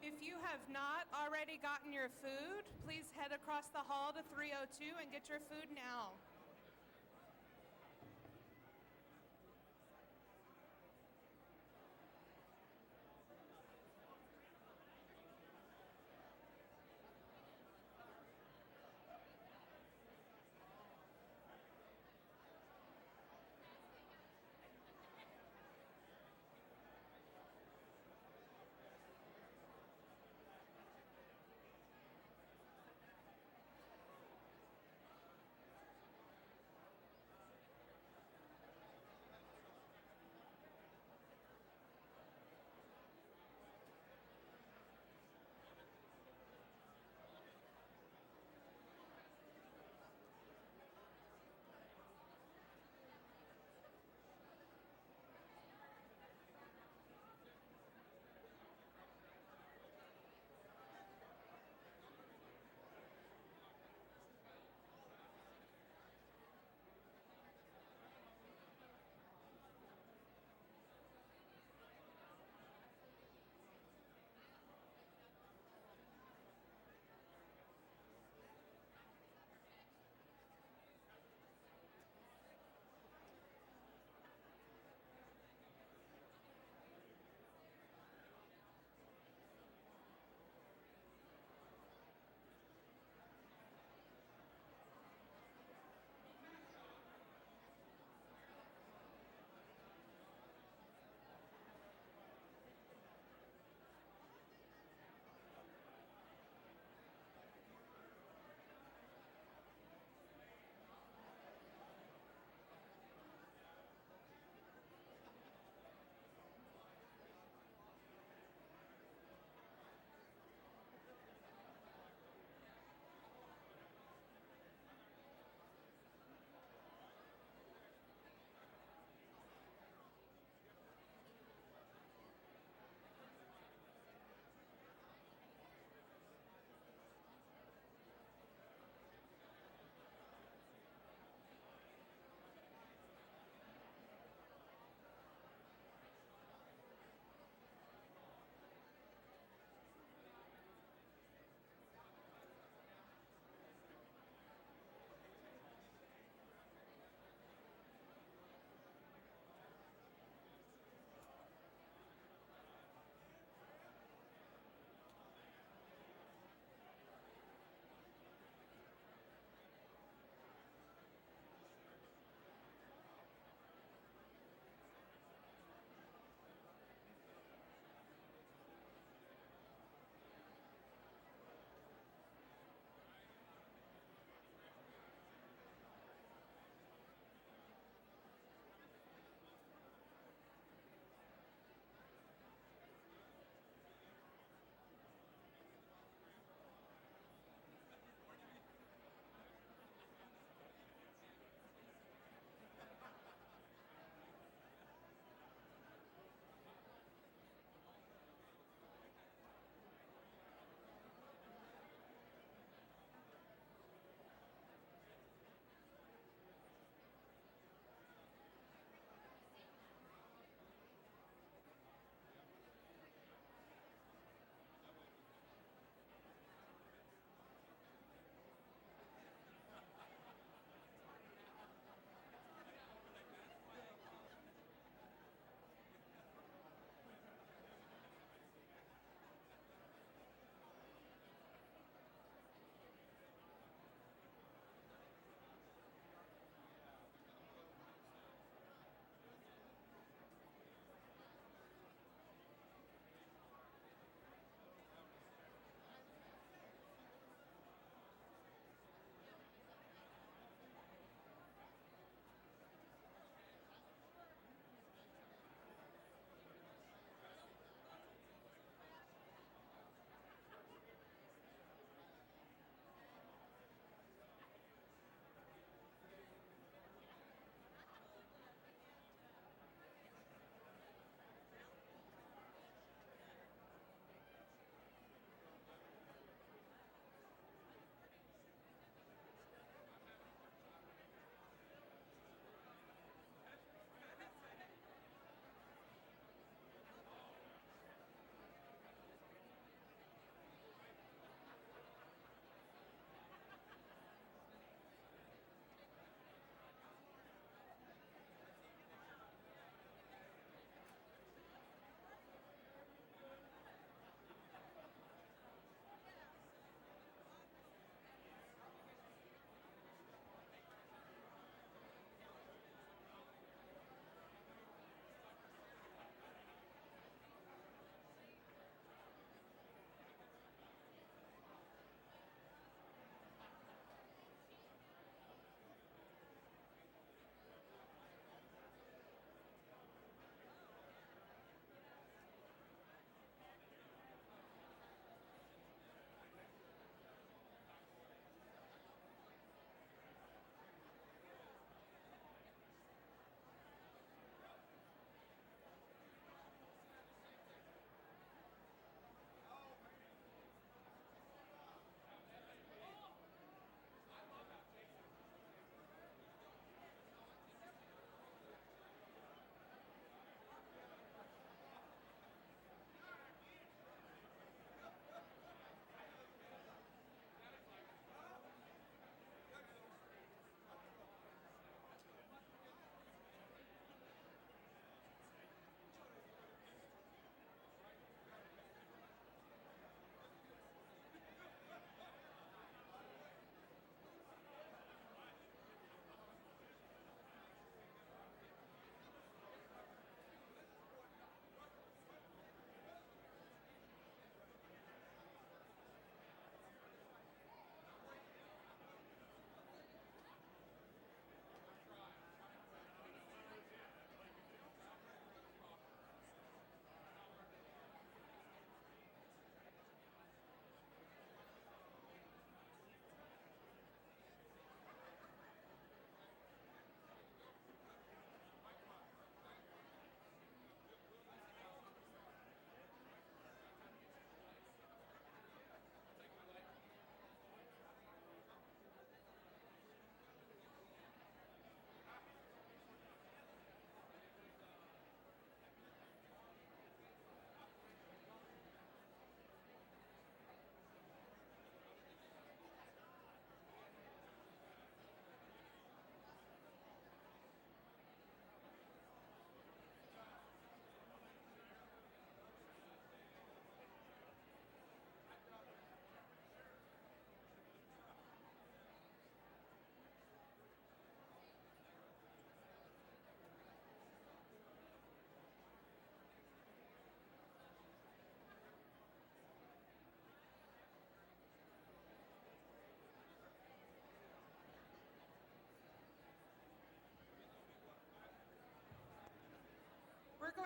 If you have not already gotten your food, please head across the hall to 302 and get your food now.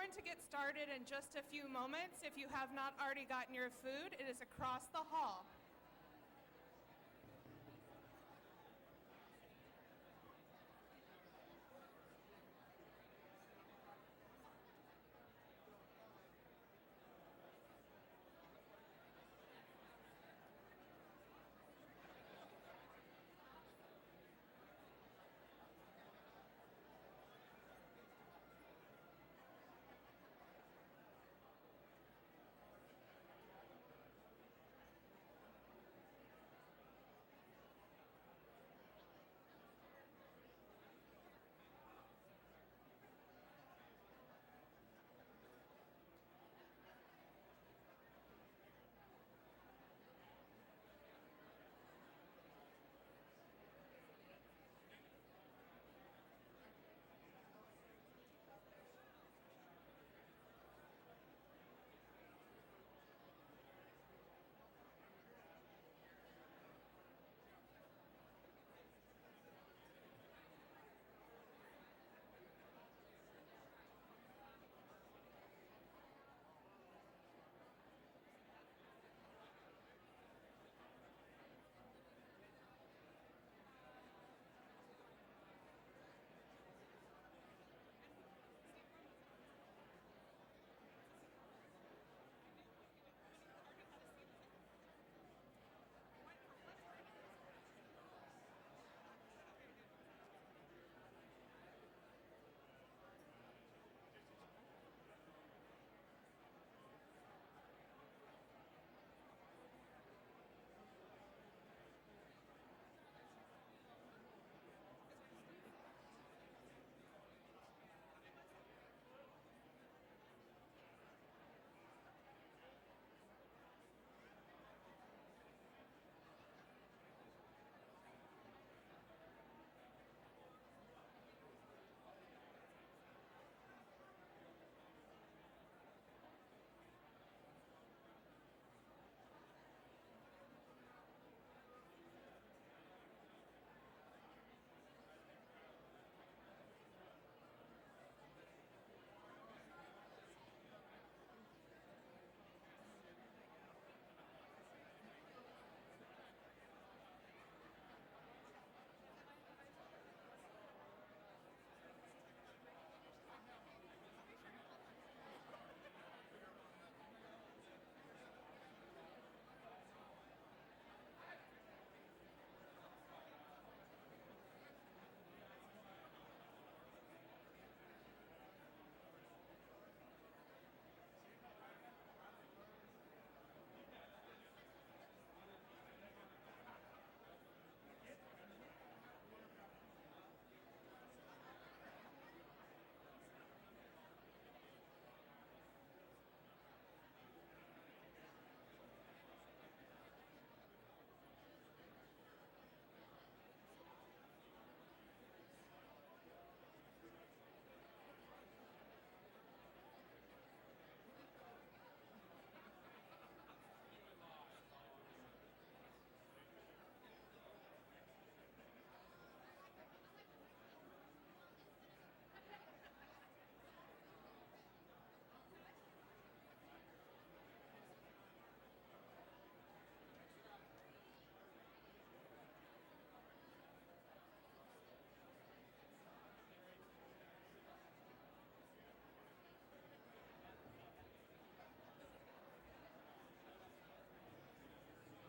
going to get started in just a few moments. If you have not already gotten your food, it is across the hall.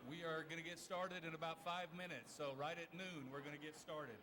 We are going to get started in about 5 minutes, so right at noon we're going to get started.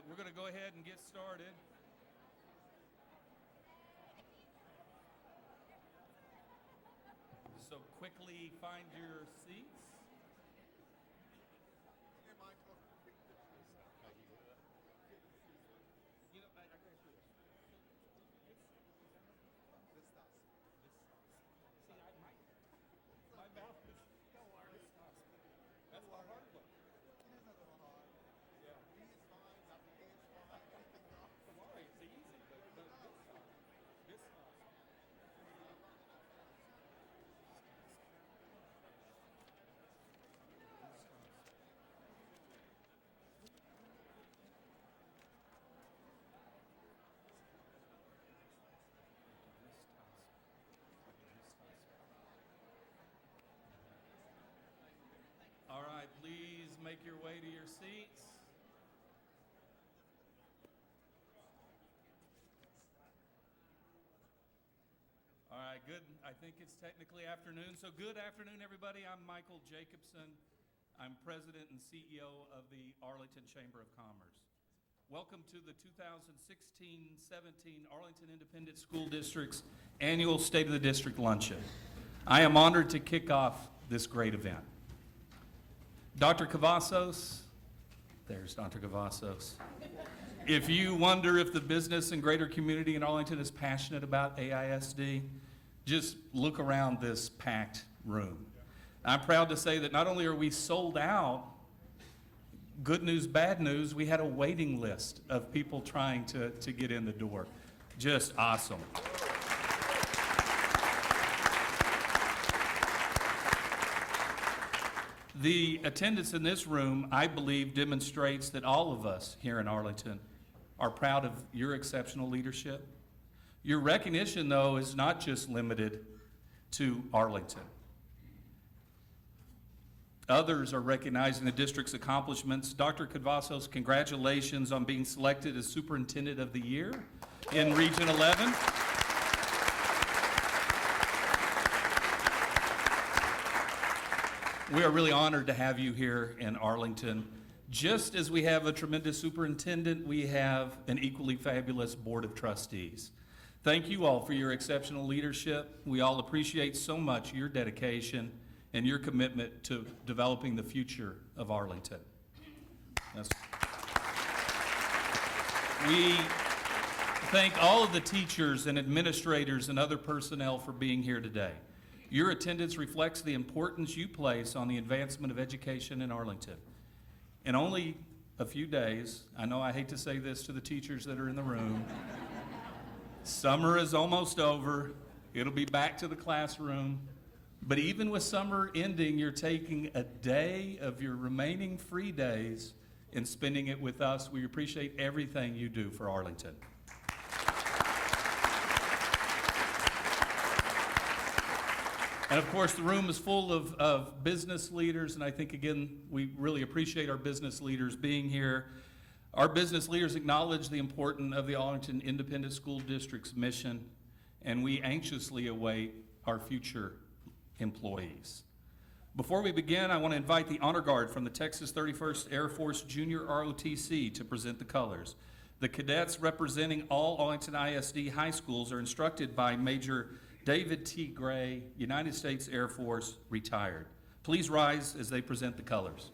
right, we're going to go ahead and get started. So quickly find your seats. All right, please make your way to your seats. All right, good. I think it's technically afternoon. So good afternoon, everybody. I'm Michael Jacobson. I'm President and CEO of the Arlington Chamber of Commerce. Welcome to the 2016-17 Arlington Independent School District's annual State of the District Luncheon. I am honored to kick off this great event. Dr. Cavazos, there's Dr. Cavazos. If you wonder if the business and greater community in Arlington is passionate about AISD, just look around this packed room. I'm proud to say that not only are we sold out, good news, bad news, we had a waiting list of people trying to get in the door. Just awesome. The attendance in this room, I believe, demonstrates that all of us here in Arlington are proud of your exceptional leadership. Your recognition, though, is not just limited to Arlington. Others are recognizing the district's accomplishments. Dr. Cavazos, congratulations on being selected as Superintendent of the Year in Region 11. We are really honored to have you here in Arlington. Just as we have a tremendous superintendent, we have an equally fabulous board of trustees. Thank you all for your exceptional leadership. We all appreciate so much your dedication and your commitment to developing the future of Arlington. We thank all of the teachers and administrators and other personnel for being here today. Your attendance reflects the importance you place on the advancement of education in Arlington. In only a few days, I know I hate to say this to the teachers that are in the room, summer is almost over. It'll be back to the classroom. But even with summer ending, you're taking a day of your remaining free days and spending it with us. We appreciate everything you do for Arlington. And of course, the room is full of business leaders, and I think, again, we really appreciate our business leaders being here. Our business leaders acknowledge the importance of the Arlington Independent School District's mission, and we anxiously await our future employees. Before we begin, I want to invite the Honor Guard from the Texas 31st Air Force Junior ROTC to present the colors. The cadets representing all Arlington ISD high schools are instructed by Major David T. Gray, United States Air Force, retired. Please rise as they present the colors.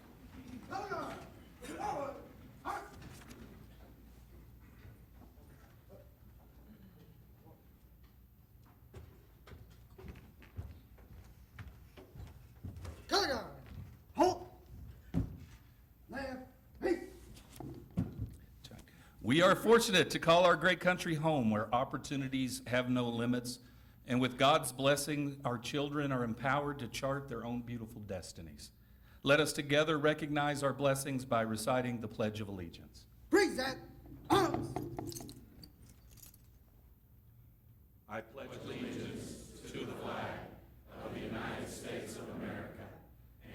Color guard, halt, left, hey. We are fortunate to call our great country home, where opportunities have no limits, and with God's blessing, our children are empowered to chart their own beautiful destinies. Let us together recognize our blessings by reciting the Pledge of Allegiance. Present arms. I pledge allegiance to the flag of the United States of America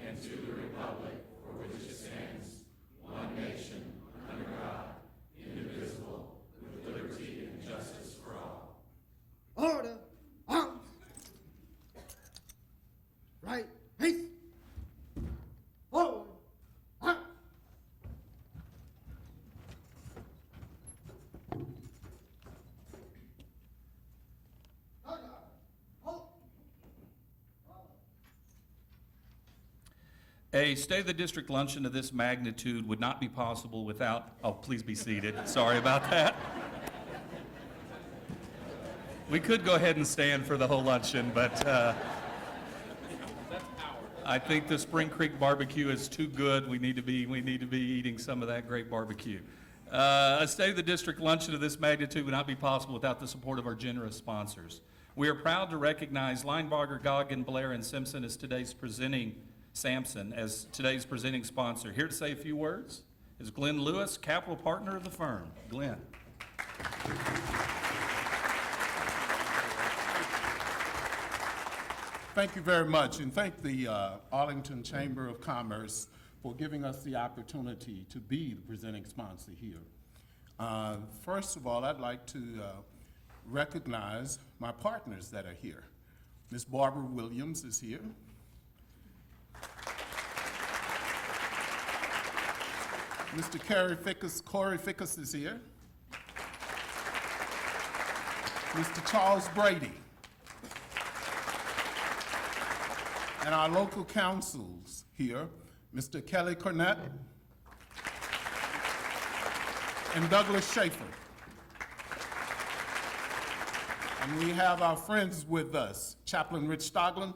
and to the republic for which it stands, one nation, under God, indivisible, with liberty and justice for all. Order, arms. Right, haste. Forward, arms. A State of the District luncheon of this magnitude would not be possible without, oh, please be seated. Sorry about that. We could go ahead and stand for the whole luncheon, but I think the Spring Creek barbecue is too good. We need to be eating some of that great barbecue. A State of the District luncheon of this magnitude would not be possible without the support of our generous sponsors. We are proud to recognize Linebarger, Goggin, Blair, and Sampson as today's presenting sponsor. Here to say a few words is Glenn Lewis, capital partner of the firm. Glenn. Thank you very much, and thank the Arlington Chamber of Commerce for giving us the opportunity to be the presenting sponsor here. First of all, I'd like to recognize my partners that are here. Ms. Barbara Williams is here. Mr. Corey Fickus is here. Mr. Charles Brady. And our local councils here, Mr. Kelly Cornett and Douglas Schaefer. And we have our friends with us, Chaplain Rich Stoglin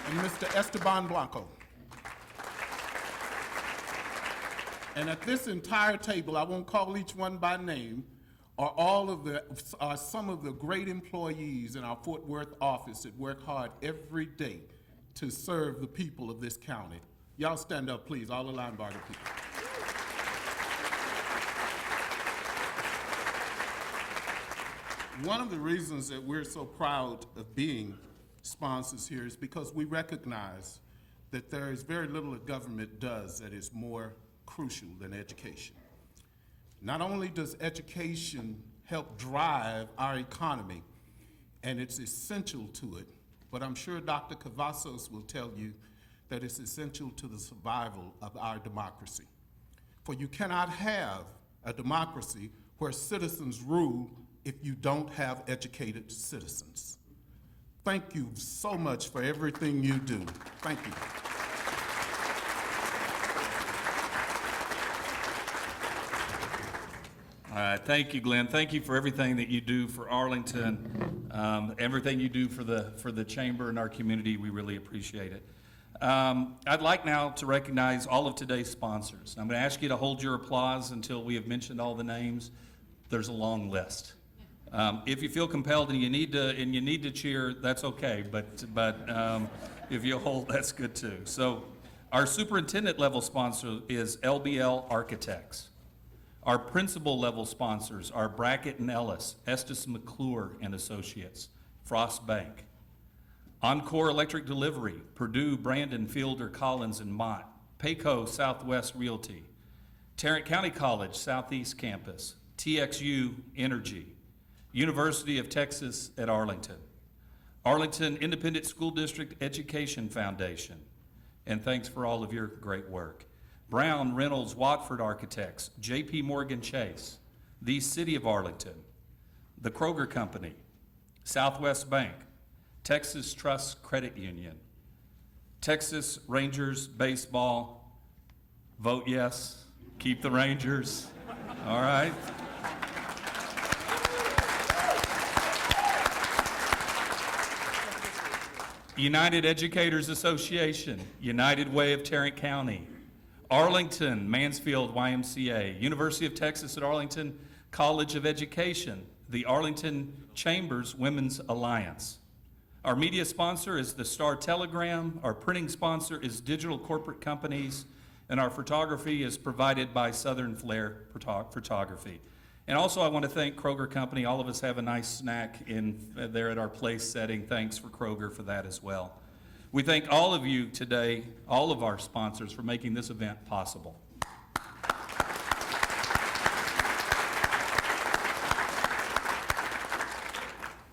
and Mr. Esteban Blanco. And at this entire table, I won't call each one by name, are some of the great employees in our Fort Worth office that work hard every day to serve the people of this county. Y'all stand up, please, all the Linebarger people. One of the reasons that we're so proud of being sponsors here is because we recognize that there is very little that government does that is more crucial than education. Not only does education help drive our economy, and it's essential to it, but I'm sure Dr. Cavazos will tell you that it's essential to the survival of our democracy. For you cannot have a democracy where citizens rule if you don't have educated citizens. Thank you so much for everything you do. Thank you. All right, thank you, Glenn. Thank you for everything that you do for Arlington, everything you do for the chamber and our community. We really appreciate it. I'd like now to recognize all of today's sponsors. I'm going to ask you to hold your applause until we have mentioned all the names. There's a long list. If you feel compelled and you need to cheer, that's okay. But if you hold, that's good too. So, our superintendent level sponsor is LBL Architects. Our principal level sponsors are Brackett and Ellis, Estes McClure and Associates, Frost Bank. Encore Electric Delivery, Purdue, Brandon, Fielder, Collins, and Mott. Payco Southwest Realty. Tarrant County College Southeast Campus. TXU Energy. University of Texas at Arlington. Arlington Independent School District Education Foundation. And thanks for all of your great work. Brown, Reynolds, Watford Architects, J.P. Morgan Chase, the City of Arlington, the Kroger Company, Southwest Bank, Texas Trust Credit Union, Texas Rangers Baseball, vote yes, keep the Rangers, all right. United Educators Association, United Way of Tarrant County, Arlington, Mansfield YMCA, University of Texas at Arlington College of Education, the Arlington Chambers Women's Alliance. Our media sponsor is the Star Telegram, our printing sponsor is Digital Corporate Companies, and our photography is provided by Southern Flair Photography. And also I want to thank Kroger Company. All of us have a nice snack there at our place setting. Thanks for Kroger for that as well. We thank all of you today, all of our sponsors, for making this event possible.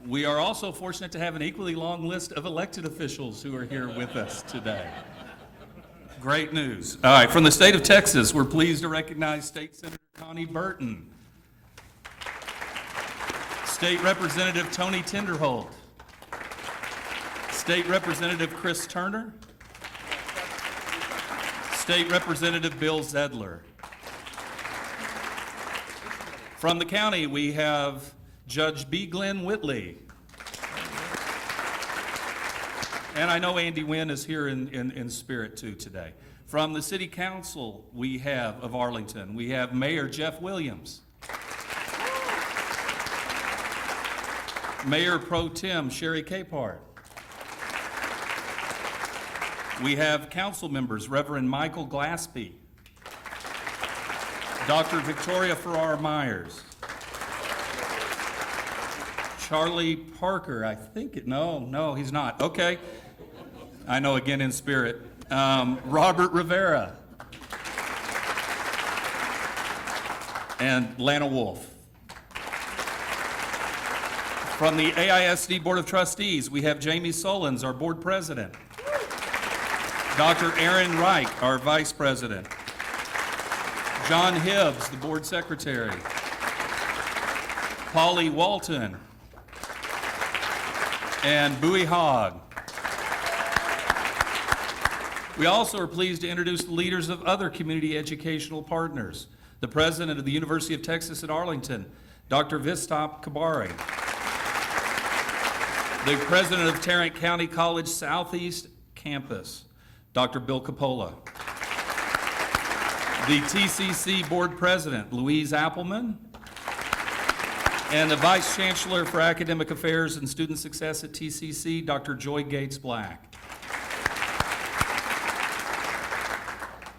We are also fortunate to have an equally long list of elected officials who are here with us today. Great news. All right, from the state of Texas, we're pleased to recognize State Senator Connie Burton, State Representative Tony Tinderholt, State Representative Chris Turner. State Representative Bill Zedler. From the county, we have Judge B. Glenn Whitley. And I know Andy Wynn is here in spirit too today. From the City Council, we have of Arlington, we have Mayor Jeff Williams. Mayor Pro Tem Sherry Capehart. We have council members, Reverend Michael Glaspie, Dr. Victoria Farrar Myers, Charlie Parker, I think, no, he's not, okay. I know, again in spirit. Robert Rivera, and Lana Wolf. From the AISD Board of Trustees, we have Jamie Solons, our board president. Dr. Aaron Reich, our vice president. John Hibbs, the board secretary. Polly Walton. And Bowie Hogg. We also are pleased to introduce the leaders of other community educational partners. The president of the University of Texas at Arlington, Dr. Vistop Kabari. The president of Tarrant County College Southeast Campus, Dr. Bill Capola. The TCC board president, Louise Appleman. And the vice chancellor for academic affairs and student success at TCC, Dr. Joy Gates Black.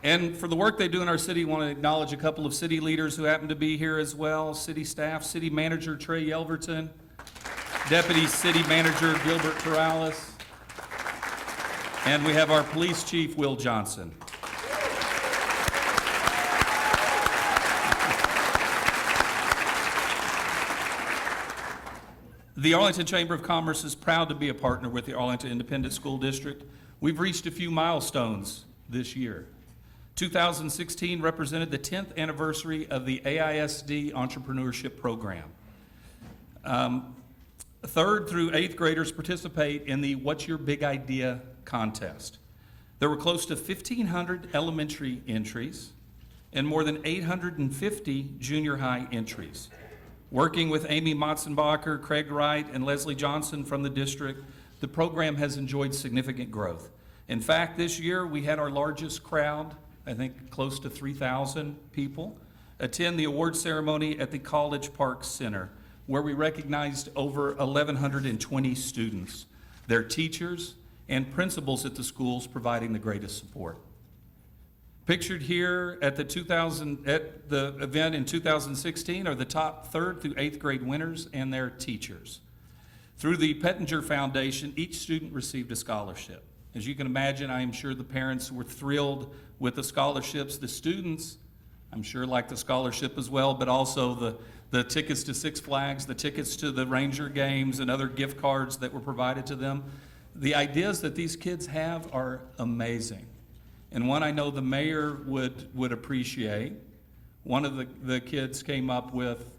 And for the work they do in our city, I want to acknowledge a couple of city leaders who happen to be here as well. City staff, City Manager Trey Yelverton, Deputy City Manager Gilbert Corrales, and we have our Police Chief, Will Johnson. The Arlington Chamber of Commerce is proud to be a partner with the Arlington Independent School District. We've reached a few milestones this year. 2016 represented the 10th anniversary of the AISD Entrepreneurship Program. 3rd through 8th graders participate in the What's Your Big Idea contest. There were close to 1,500 elementary entries and more than 850 junior high entries. Working with Amy Motzenbacher, Craig Wright, and Leslie Johnson from the district, the program has enjoyed significant growth. In fact, this year we had our largest crowd, I think close to 3,000 people, attend the award ceremony at the College Park Center, where we recognized over 1,120 students, their teachers, and principals at the schools providing the greatest support. Pictured here at the event in 2016 are the top 3rd through 8th grade winners and their teachers. Through the Pettinger Foundation, each student received a scholarship. As you can imagine, I am sure the parents were thrilled with the scholarships. The students, I'm sure, liked the scholarship as well, but also the tickets to Six Flags, the tickets to the Ranger games, and other gift cards that were provided to them. The ideas that these kids have are amazing. And one I know the mayor would appreciate. One of the kids came up with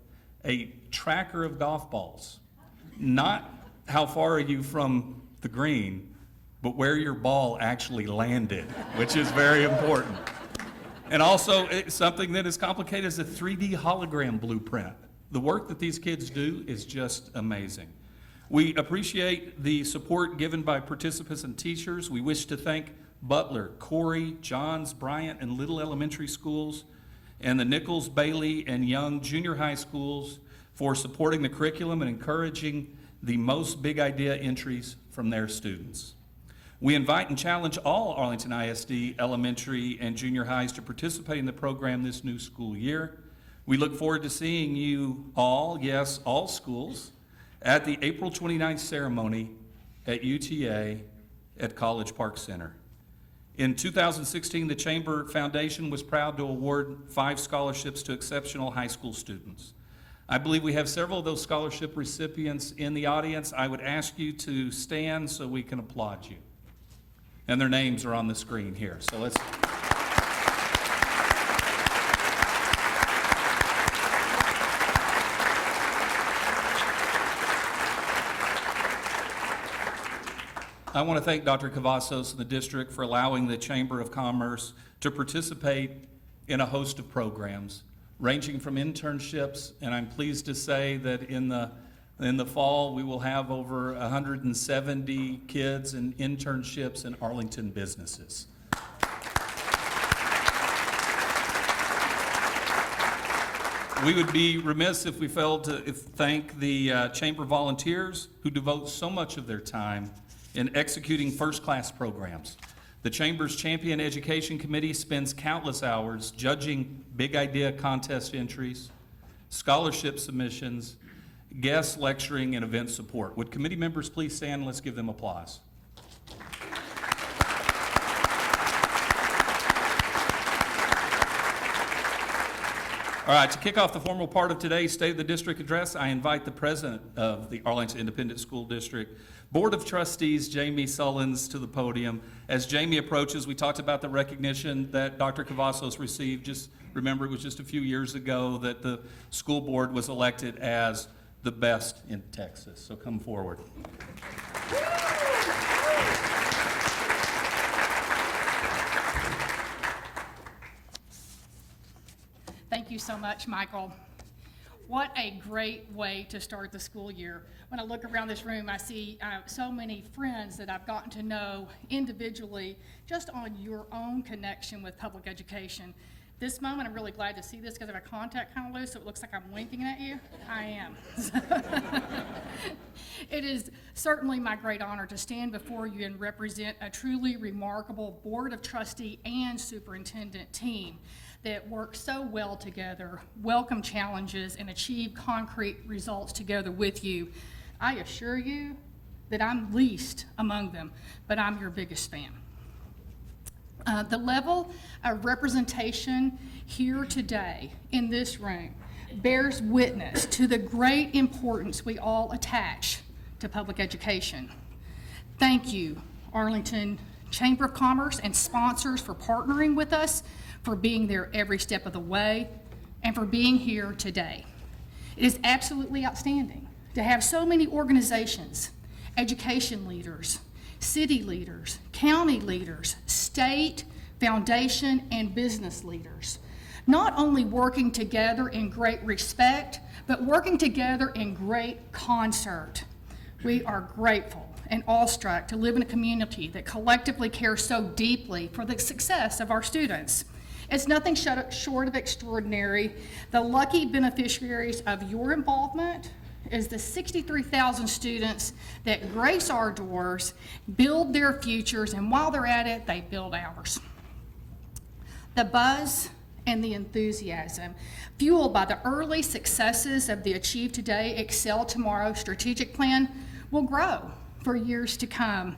a tracker of golf balls. Not how far are you from the green, but where your ball actually landed, which is very important. And also, something that is complicated is a 3D hologram blueprint. The work that these kids do is just amazing. We appreciate the support given by participants and teachers. We wish to thank Butler, Corey, Johns, Bryant, and Little Elementary Schools, and the Nichols, Bailey, and Young Junior High Schools for supporting the curriculum and encouraging the most big idea entries from their students. We invite and challenge all Arlington ISD elementary and junior highs to participate in the program this new school year. We look forward to seeing you all, yes, all schools, at the April 29th ceremony at UTA at College Park Center. In 2016, the Chamber Foundation was proud to award 5 scholarships to exceptional high school students. I believe we have several of those scholarship recipients in the audience. I would ask you to stand so we can applaud you. And their names are on the screen here. So let's. I want to thank Dr. Cavazos and the district for allowing the Chamber of Commerce to participate in a host of programs, ranging from internships, and I'm pleased to say that in the fall, we will have over 170 kids in internships in Arlington businesses. We would be remiss if we failed to thank the Chamber volunteers who devote so much of their time in executing first-class programs. The Chamber's Champion Education Committee spends countless hours judging big idea contest entries, scholarship submissions, guest lecturing, and event support. Would committee members please stand and let's give them applause. All right, to kick off the formal part of today's State of the District address, I invite the President of the Arlington Independent School District Board of Trustees, Jamie Sullins, to the podium. As Jamie approaches, we talked about the recognition that Dr. Cavazos received. Just remember, it was just a few years ago that the school board was elected as the best in Texas. So come forward. Thank you so much, Michael. What a great way to start the school year. When I look around this room, I see so many friends that I've gotten to know individually just on your own connection with public education. This moment, I'm really glad to see this because I have a contact kind of loose, so it looks like I'm winking at you. I am. It is certainly my great honor to stand before you and represent a truly remarkable Board of Trustee and Superintendent team that work so well together, welcome challenges, and achieve concrete results together with you. I assure you that I'm least among them, but I'm your biggest fan. The level of representation here today in this room bears witness to the great importance we all attach to public education. Thank you, Arlington Chamber of Commerce and sponsors, for partnering with us, for being there every step of the way, and for being here today. It is absolutely outstanding to have so many organizations, education leaders, city leaders, county leaders, state, foundation, and business leaders, not only working together in great respect, but working together in great concert. We are grateful and awestruck to live in a community that collectively cares so deeply for the success of our students. It's nothing short of extraordinary. The lucky beneficiaries of your involvement is the 63,000 students that grace our doors, build their futures, and while they're at it, they build ours. The buzz and the enthusiasm, fueled by the early successes of the Achieve Today, Excel Tomorrow strategic plan, will grow for years to come.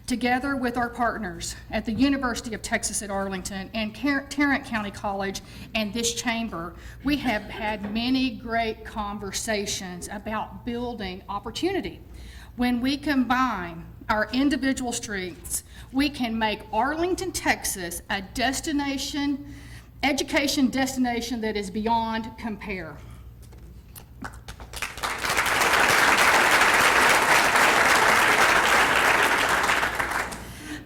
Together with our partners at the University of Texas at Arlington and Tarrant County College and this chamber, we have had many great conversations about building opportunity. When we combine our individual strengths, we can make Arlington, Texas a destination, education destination that is beyond compare.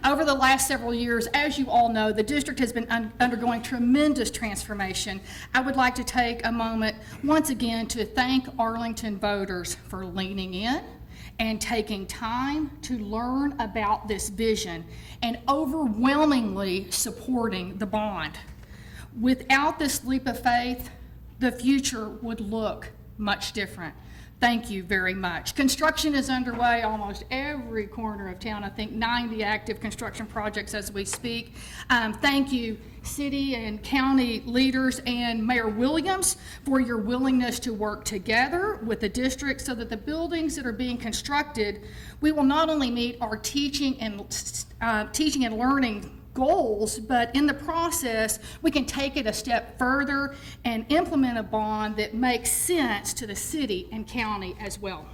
Over the last several years, as you all know, the district has been undergoing tremendous transformation. I would like to take a moment once again to thank Arlington voters for leaning in and taking time to learn about this vision and overwhelmingly supporting the bond. Without this leap of faith, the future would look much different. Thank you very much. Construction is underway almost every corner of town. I think 90 active construction projects as we speak. Thank you, city and county leaders and Mayor Williams, for your willingness to work together with the district so that the buildings that are being constructed, we will not only meet our teaching and learning goals, but in the process, we can take it a step further and implement a bond that makes sense to the city and county as well.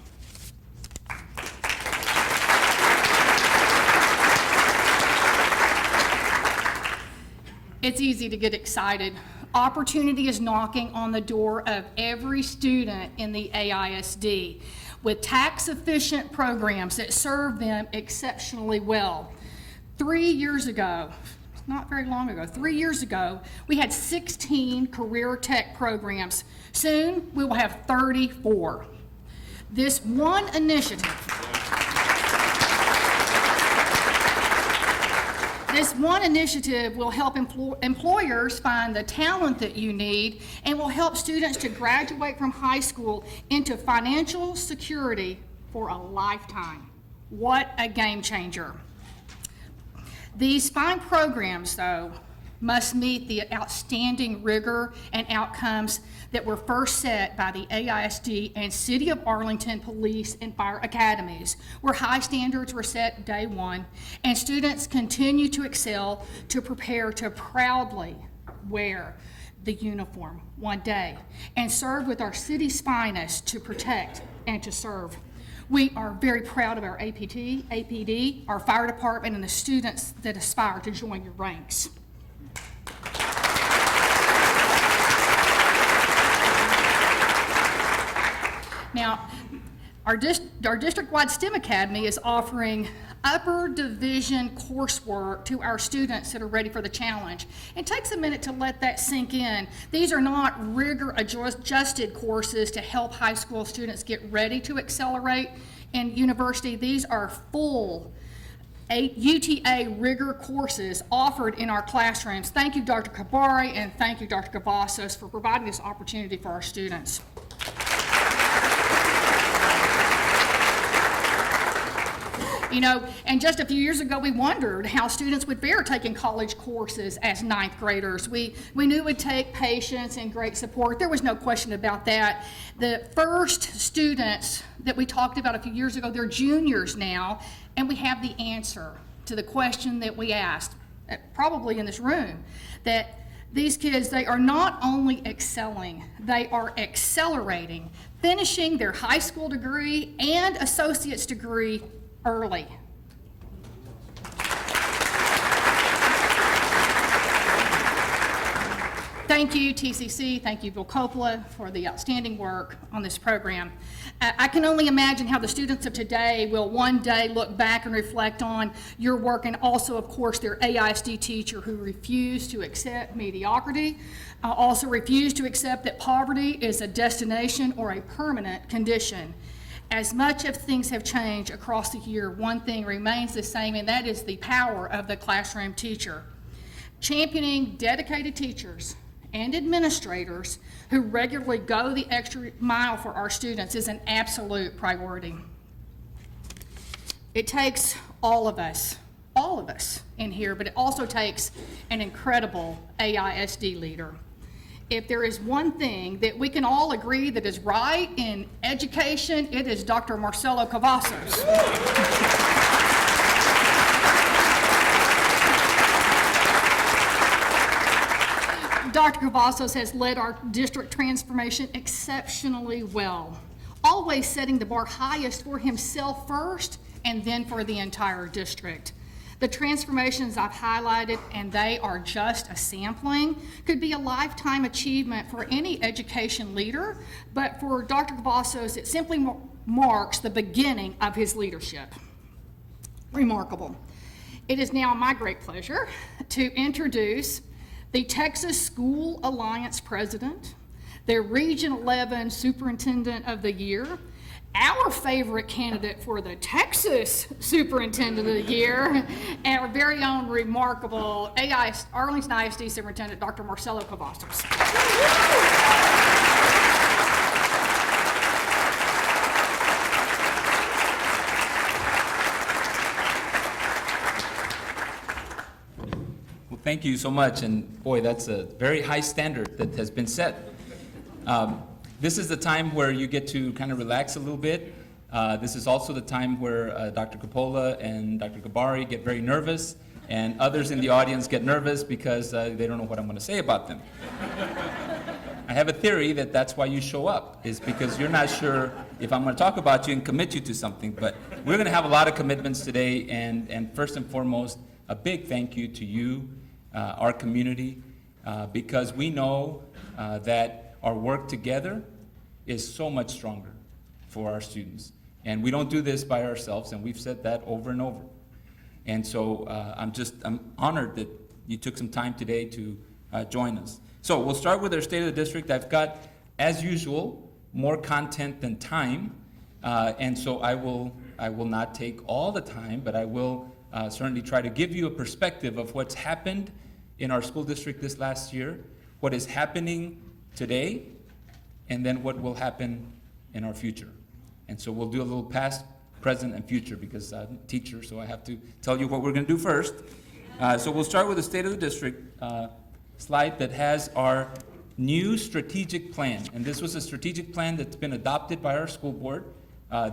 It's easy to get excited. Opportunity is knocking on the door of every student in the AISD. with tax-efficient programs that serve them exceptionally well. 3 years ago, not very long ago, 3 years ago, we had 16 career tech programs. Soon, we will have 34. This one initiative will help employers find the talent that you need and will help students to graduate from high school into financial security for a lifetime. What a game changer. These fine programs, though, must meet the outstanding rigor and outcomes that were first set by the AISD and City of Arlington Police and Fire Academies, where high standards were set day one, and students continue to excel to prepare to proudly wear the uniform one day and serve with our city's finest to protect and to serve. We are very proud of our APD, our fire department, and the students that aspire to join your ranks. Now, our district-wide STEM Academy is offering upper division coursework to our students that are ready for the challenge. It takes a minute to let that sink in. These are not rigor-adjusted courses to help high school students get ready to accelerate in university. These are full UTA rigor courses offered in our classrooms. Thank you, Dr. Kabari, and thank you, Dr. Cavazos, for providing this opportunity for our students. You know, and just a few years ago, we wondered how students would fare taking college courses as ninth graders. We knew it would take patience and great support. There was no question about that. The first students that we talked about a few years ago, they're juniors now, and we have the answer to the question that we asked, probably in this room, that these kids, they are not only excelling, they are accelerating, finishing their high school degree and associate's degree early. Thank you, TCC, thank you, Bill Coppola, for the outstanding work on this program. I can only imagine how the students of today will one day look back and reflect on your work, and also, of course, their AISD teacher who refused to accept mediocrity, also refused to accept that poverty is a destination or a permanent condition. As much as things have changed across the year, one thing remains the same, and that is the power of the classroom teacher. Championing dedicated teachers and administrators who regularly go the extra mile for our students is an absolute priority. It takes all of us in here, but it also takes an incredible AISD leader. If there is one thing that we can all agree that is right in education, it is Dr. Marcelo Cavazos. Dr. Cavazos has led our district transformation exceptionally well, always setting the bar highest for himself first and then for the entire district. The transformations I've highlighted, and they are just a sampling, could be a lifetime achievement for any education leader, but for Dr. Cavazos, it simply marks the beginning of his leadership. Remarkable. It is now my great pleasure to introduce the Texas School Alliance President, the Region 11 Superintendent of the Year, our favorite candidate for the Texas Superintendent of the Year, and our very own remarkable Arlington ISD Superintendent, Dr. Marcelo Cavazos. Well, thank you so much, and boy, that's a very high standard that has been set. This is the time where you get to kind of relax a little bit. This is also the time where Dr. Coppola and Dr. Kabari get very nervous, and others in the audience get nervous because they don't know what I'm going to say about them. I have a theory that that's why you show up, is because you're not sure if I'm going to talk about you and commit you to something. But we're going to have a lot of commitments today, and first and foremost, a big thank you to you, our community, because we know that our work together is so much stronger. for our students. And we don't do this by ourselves, and we've said that over and over. And so I'm honored that you took some time today to join us. So we'll start with our State of the District. I've got, as usual, more content than time, and so I will not take all the time, but I will certainly try to give you a perspective of what's happened in our school district this last year, what is happening today, and then what will happen in our future. And so we'll do a little past, present, and future, because I'm a teacher, so I have to tell you what we're going to do first. So we'll start with the State of the District slide that has our new strategic plan. And this was a strategic plan that's been adopted by our school board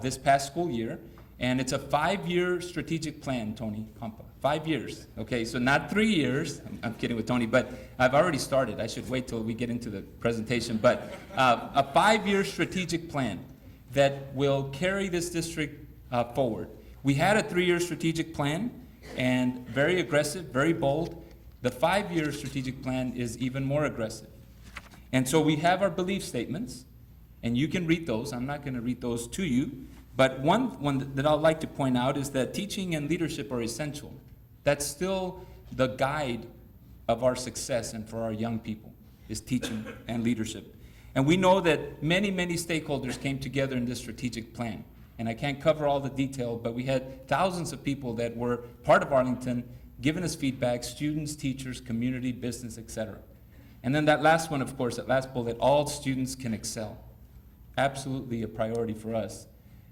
this past school year. And it's a 5-year strategic plan, Tony Hampa. 5 years. Okay, so not 3 years. I'm kidding with Tony, but I've already started. I should wait till we get into the presentation. But a 5-year strategic plan that will carry this district forward. We had a 3-year strategic plan, and very aggressive, very bold. The 5-year strategic plan is even more aggressive. And so we have our belief statements, and you can read those. I'm not going to read those to you. But one that I'd like to point out is that teaching and leadership are essential. That's still the guide of our success and for our young people, is teaching and leadership. And we know that many, many stakeholders came together in this strategic plan. And I can't cover all the detail, but we had thousands of people that were part of Arlington giving us feedback, students, teachers, community, business, etc. And then that last one, of course, that last bullet, all students can excel. Absolutely a priority for us.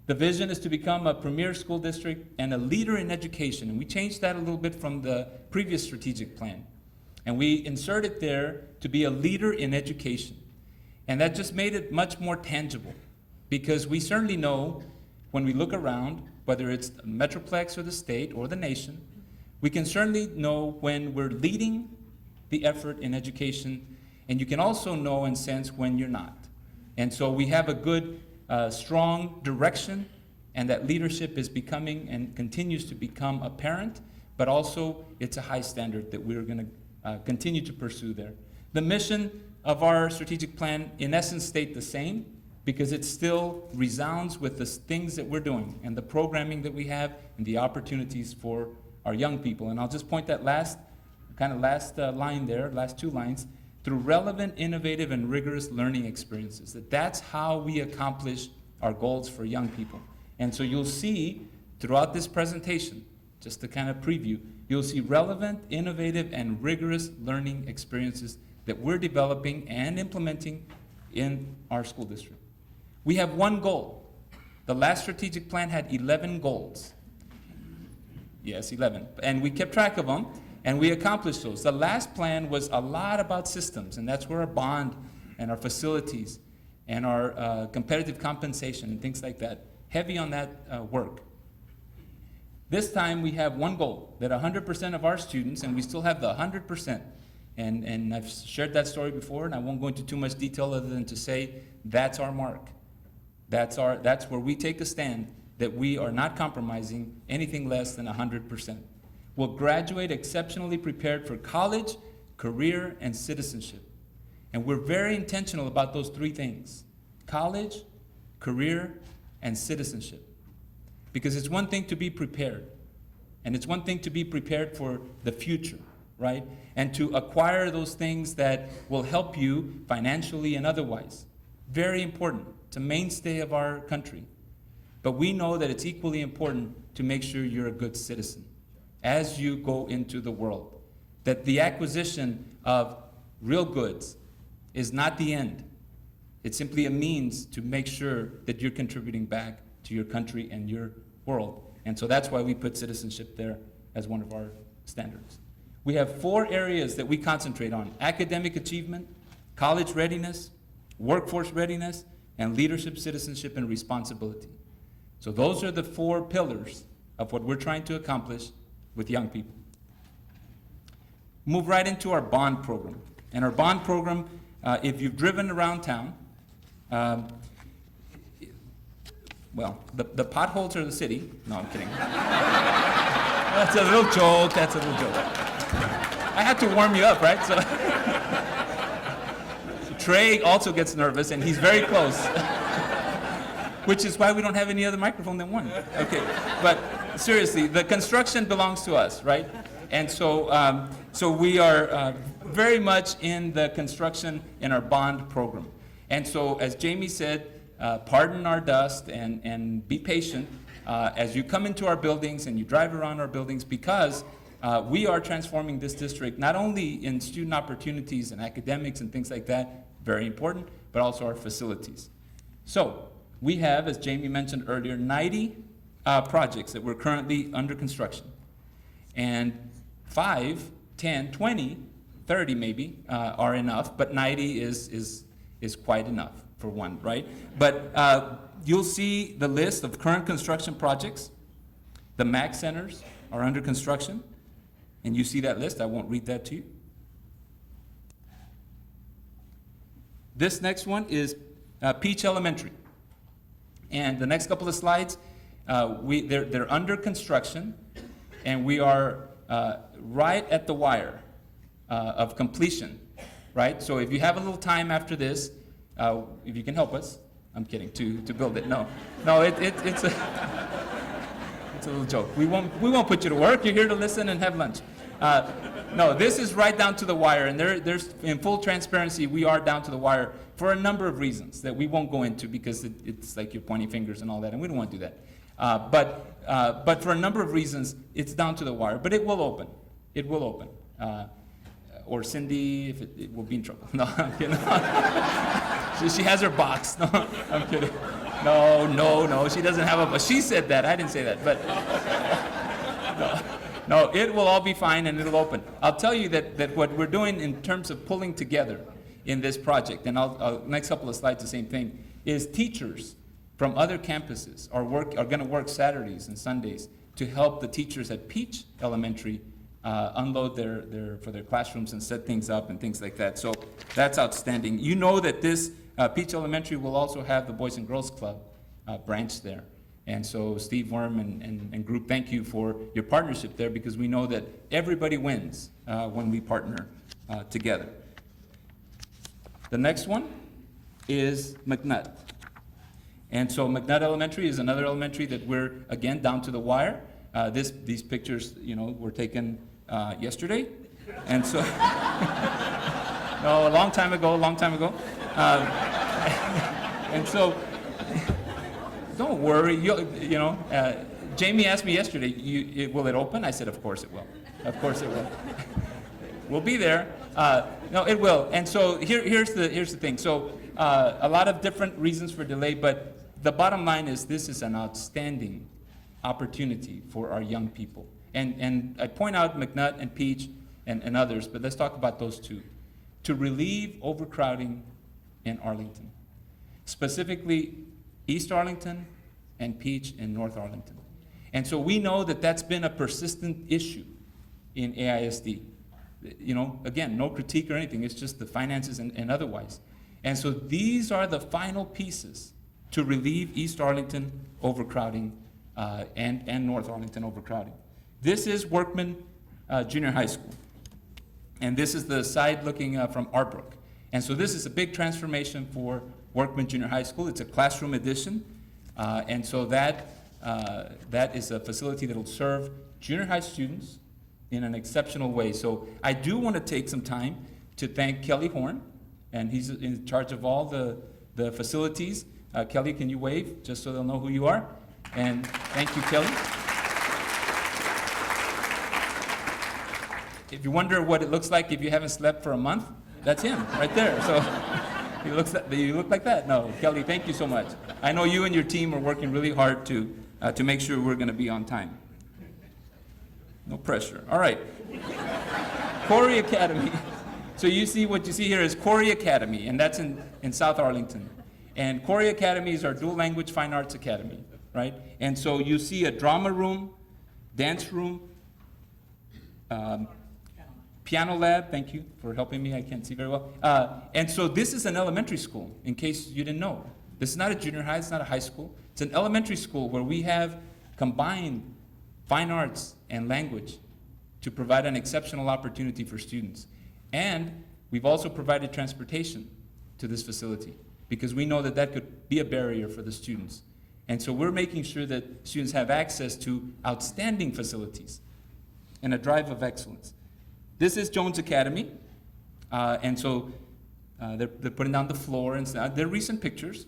The vision is to become a premier school district and a leader in education. And we changed that a little bit from the previous strategic plan. And we inserted there to be a leader in education. And that just made it much more tangible, because we certainly know when we look around, whether it's the Metroplex or the state or the nation, we can certainly know when we're leading the effort in education, and you can also know and sense when you're not. And so we have a good, strong direction, and that leadership is becoming and continues to become apparent, but also it's a high standard that we're going to continue to pursue there. The mission of our strategic plan, in essence, stayed the same, because it still resounds with the things that we're doing and the programming that we have and the opportunities for our young people. And I'll just point that last line there, last 2 lines, through relevant, innovative, and rigorous learning experiences. That's how we accomplish our goals for young people. And so you'll see throughout this presentation, just to kind of preview, you'll see relevant, innovative, and rigorous learning experiences that we're developing and implementing in our school district. We have one goal. The last strategic plan had 11 goals. Yes, 11. And we kept track of them, and we accomplished those. The last plan was a lot about systems, and that's where our bond and our facilities and our competitive compensation and things like that, heavy on that work. This time we have one goal, that 100% of our students, and we still have the 100%, and I've shared that story before, and I won't go into too much detail other than to say that's our mark. That's where we take a stand, that we are not compromising anything less than 100%. We'll graduate exceptionally prepared for college, career, and citizenship. And we're very intentional about those 3 things: college, career, and citizenship. Because it's one thing to be prepared, and it's one thing to be prepared for the future, right? And to acquire those things that will help you financially and otherwise. Very important. It's a mainstay of our country. But we know that it's equally important to make sure you're a good citizen as you go into the world. That the acquisition of real goods is not the end. It's simply a means to make sure that you're contributing back to your country and your world. And so that's why we put citizenship there as one of our standards. We have 4 areas that we concentrate on: academic achievement, college readiness, workforce readiness, and leadership, citizenship, and responsibility. So those are the 4 pillars of what we're trying to accomplish with young people. Move right into our bond program. And our bond program, if you've driven around town, well, the potholes are the city. No, I'm kidding. That's a little joke. That's a little joke. I had to warm you up, right? So Trey also gets nervous, and he's very close. which is why we don't have any other microphone than one. Okay, but seriously, the construction belongs to us, right? And so, so we are very much in the construction in our bond program. And so, as Jamie said, pardon our dust and be patient as you come into our buildings and you drive around our buildings, because we are transforming this district not only in student opportunities and academics and things like that, very important, but also our facilities. So we have, as Jamie mentioned earlier, 90 projects that we're currently under construction. And 5, 10, 20, 30 maybe are enough, but 90 is quite enough for one, right? But you'll see the list of current construction projects. The MAC centers are under construction, and you see that list. I won't read that to you. This next one is Peach Elementary. And the next couple of slides, they're under construction, and we are right at the wire of completion, right? So if you have a little time after this, if you can help us, I'm kidding, to build it. No, it's a little joke. We won't put you to work. You're here to listen and have lunch. No, this is right down to the wire, and there's in full transparency, we are down to the wire for a number of reasons that we won't go into, because it's like you're pointing fingers and all that, and we don't want to do that. But for a number of reasons, it's down to the wire. But it will open. It will open. Or Cindy, if it will be in trouble. No, I'm kidding. She has her box. No, I'm kidding. No, she doesn't have a box. She said that. I didn't say that. But no, it will all be fine, and it'll open. I'll tell you that what we're doing in terms of pulling together in this project, and I'll next couple of slides the same thing, is teachers from other campuses are going to work Saturdays and Sundays to help the teachers at Peach Elementary unload for their classrooms and set things up and things like that. So that's outstanding. You know that this Peach Elementary will also have the Boys and Girls Club branch there. And so Steve Worm and group, thank you for your partnership there, because we know that everybody wins when we partner together. The next one is McNutt. And so McNutt Elementary is another elementary that we're, again, down to the wire. These pictures, were taken yesterday. And so, no, a long time ago. And so, don't worry, Jamie asked me yesterday, will it open? I said, of course it will. Of course it will. We'll be there. No, it will. And so here's the thing. So a lot of different reasons for delay, but the bottom line is this is an outstanding opportunity for our young people. And I point out McNutt and Peach and others, but let's talk about those two. To relieve overcrowding in Arlington, specifically East Arlington and Peach in North Arlington. And so we know that that's been a persistent issue in AISD. Again, no critique or anything, it's just the finances and otherwise. And so these are the final pieces to relieve East Arlington overcrowding and North Arlington overcrowding. This is Workman Junior High School. And this is the side looking from Arbrook. And so this is a big transformation for Workman Junior High School. It's a classroom addition. And so that is a facility that will serve junior high students in an exceptional way. So I do want to take some time to thank Kelly Horn, and he's in charge of all the facilities. Kelly, can you wave, just so they'll know who you are? And thank you, Kelly. If you wonder what it looks like if you haven't slept for a month, that's him right there. So you look like that. No, Kelly, thank you so much. I know you and your team are working really hard to make sure we're going to be on time. No pressure. All right. Corey Academy. So what you see here is Corey Academy, and that's in South Arlington. And Corey Academy is our dual language fine arts academy, right? And so you see a drama room, dance room, piano lab. Thank you for helping me. I can't see very well. And so this is an elementary school, in case you didn't know. This is not a junior high. It's not a high school. It's an elementary school where we have combined fine arts and language to provide an exceptional opportunity for students. And we've also provided transportation to this facility, because we know that could be a barrier for the students. And so we're making sure that students have access to outstanding facilities and a drive of excellence. This is Jones Academy. And so they're putting down the floor and stuff. They're recent pictures.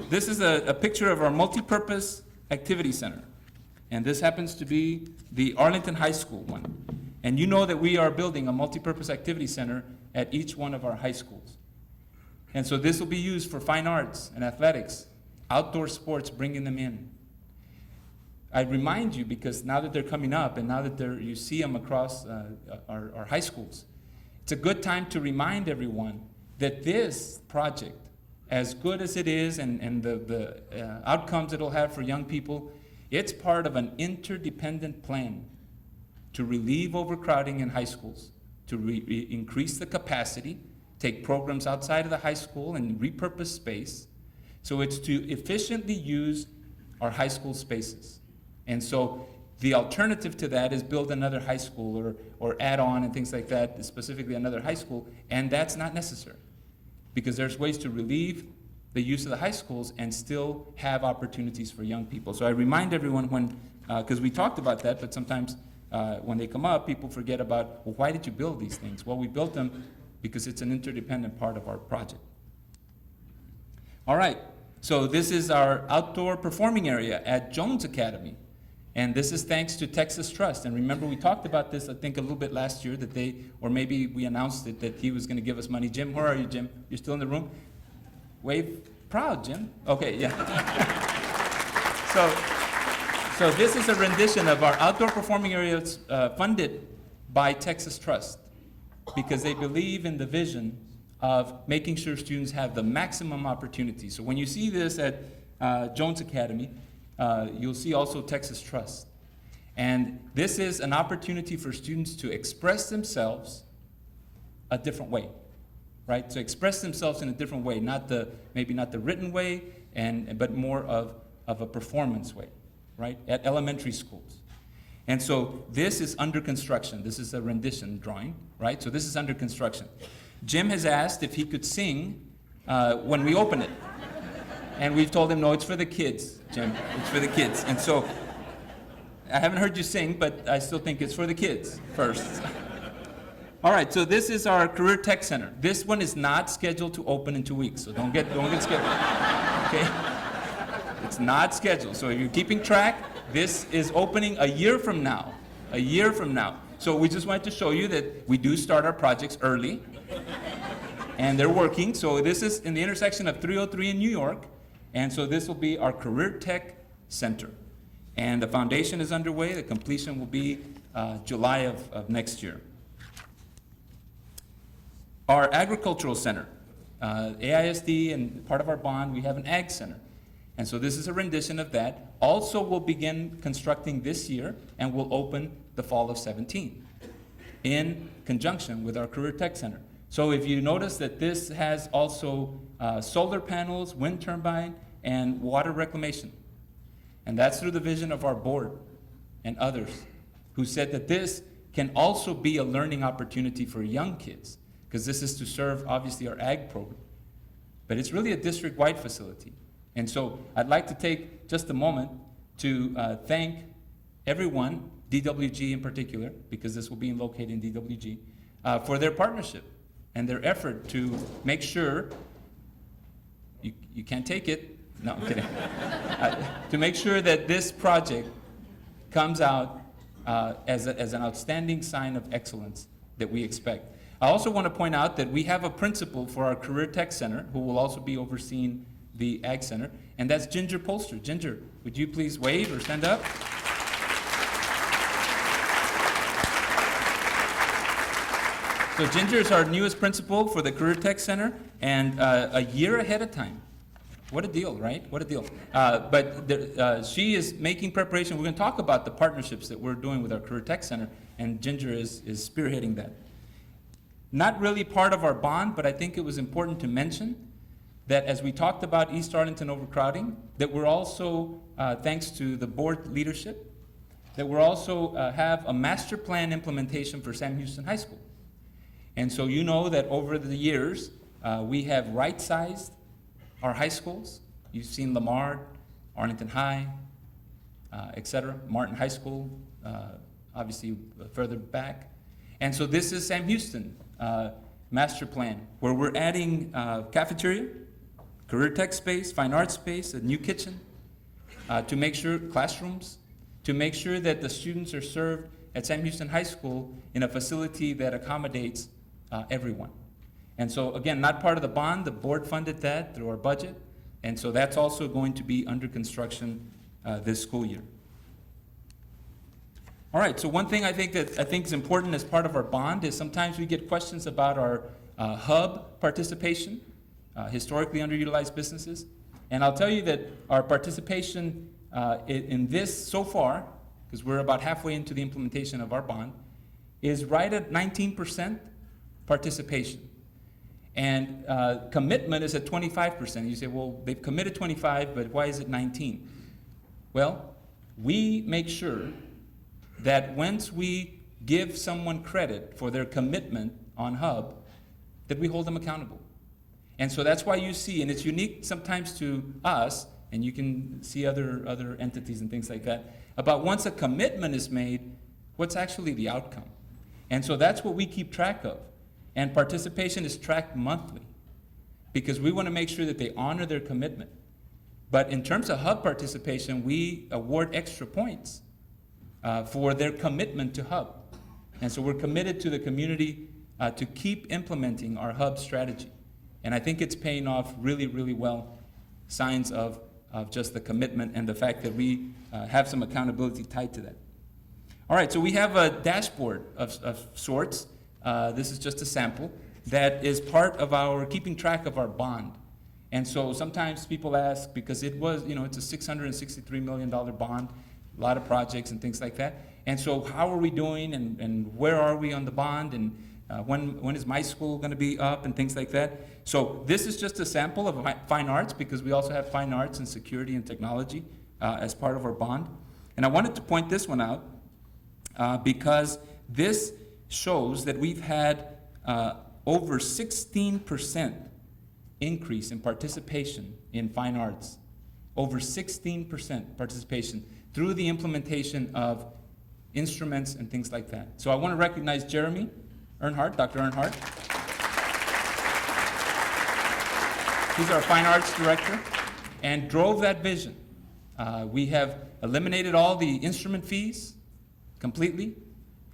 This is a picture of our multipurpose activity center. And this happens to be the Arlington High School one. And you know that we are building a multipurpose activity center at each one of our high schools. And so this will be used for fine arts and athletics, outdoor sports, bringing them in. I remind you, because now that they're coming up and now that you see them across our high schools, it's a good time to remind everyone that this project, as good as it is and the outcomes it'll have for young people, it's part of an interdependent plan to relieve overcrowding in high schools, to increase the capacity, take programs outside of the high school and repurpose space. So it's to efficiently use our high school spaces. And so the alternative to that is build another high school or add on and things like that, specifically another high school, and that's not necessary. Because there's ways to relieve the use of the high schools and still have opportunities for young people. So I remind everyone when, because we talked about that, but sometimes when they come up, people forget about, well, why did you build these things? Well, we built them because it's an interdependent part of our project. All right, so this is our outdoor performing area at Jones Academy. And this is thanks to Texas Trust. And remember, we talked about this, I think, a little bit last year, that or maybe we announced it, that he was going to give us money. Jim, where are you, Jim? You're still in the room? Wave proud, Jim. Okay, yeah. So this is a rendition of our outdoor performing areas funded by Texas Trust, because they believe in the vision of making sure students have the maximum opportunity. So when you see this at Jones Academy, you'll see also Texas Trust. And this is an opportunity for students to express themselves a different way, right? To express themselves in a different way, maybe not the written way, but more of a performance way, right? At elementary schools. And so this is under construction. This is a rendition drawing, right? So this is under construction. Jim has asked if he could sing when we open it. And we've told him, no, it's for the kids, Jim. It's for the kids. And so I haven't heard you sing, but I still think it's for the kids first. All right, so this is our Career Tech Center. This one is not scheduled to open in 2 weeks, so don't get scared. Okay? It's not scheduled. So if you're keeping track, this is opening a year from now. A year from now. So we just wanted to show you that we do start our projects early. And they're working. So this is in the intersection of 303 in New York. And so this will be our Career Tech Center. And the foundation is underway. The completion will be July of next year. Our Agricultural Center, AISD, and part of our bond, we have an Ag Center. And so this is a rendition of that. Also, we'll begin constructing this year and will open the fall of 17 in conjunction with our Career Tech Center. So if you notice that this has also solar panels, wind turbine, and water reclamation. And that's through the vision of our board and others who said that this can also be a learning opportunity for young kids, because this is to serve, obviously, our ag program. But it's really a district-wide facility. And so I'd like to take just a moment to thank everyone, DWG in particular, because this will be located in DWG, for their partnership and their effort to make sure, you can't take it, no, I'm kidding, to make sure that this project comes out as an outstanding sign of excellence that we expect. I also want to point out that we have a principal for our Career Tech Center who will also be overseeing the Ag Center, and that's Ginger Polster. Ginger, would you please wave or stand up? So Ginger is our newest principal for the Career Tech Center, and a year ahead of time. What a deal, right? What a deal. She is making preparation. We're going to talk about the partnerships that we're doing with our Career Tech Center, and Ginger is spearheading that. Not really part of our bond, but I think it was important to mention that as we talked about East Arlington overcrowding, that we're also, thanks to the board leadership, that we're also have a master plan implementation for Sam Houston High School. And so you know that over the years, we have right-sized our high schools. You've seen Lamar, Arlington High, et cetera, Martin High School, obviously further back. And so this is Sam Houston master plan, where we're adding cafeteria, career tech space, fine arts space, a new kitchen, to make sure, classrooms, to make sure that the students are served at Sam Houston High School in a facility that accommodates everyone. And so again, not part of the bond, the board funded that through our budget, and so that's also going to be under construction this school year. All right, so one thing I think is important as part of our bond is sometimes we get questions about our hub participation, historically underutilized businesses. And I'll tell you that our participation in this so far, because we're about halfway into the implementation of our bond, is right at 19% participation. And commitment is at 25%. You say, well, they've committed 25, but why is it 19? Well, we make sure that once we give someone credit for their commitment on Hub, that we hold them accountable. And so that's why you see, and it's unique sometimes to us, and you can see other entities and things like that, about once a commitment is made, what's actually the outcome. And so that's what we keep track of. And participation is tracked monthly, because we want to make sure that they honor their commitment. But in terms of Hub participation, we award extra points for their commitment to Hub. And so we're committed to the community to keep implementing our Hub strategy. And I think it's paying off really, really well, signs of just the commitment and the fact that we have some accountability tied to that. All right, so we have a dashboard of sorts. This is just a sample that is part of our keeping track of our bond. And so sometimes people ask, because it was, it's a $663 million bond, a lot of projects and things like that. And so how are we doing, and where are we on the bond, and when is my school going to be up, and things like that. So this is just a sample of fine arts, because we also have fine arts and security and technology as part of our bond. And I wanted to point this one out because this shows that we've had over 16% increase in participation in fine arts. Over 16% participation through the implementation of instruments and things like that. So I want to recognize Jeremy Earnhardt, Dr. Earnhardt. He's our fine arts director and drove that vision. We have eliminated all the instrument fees completely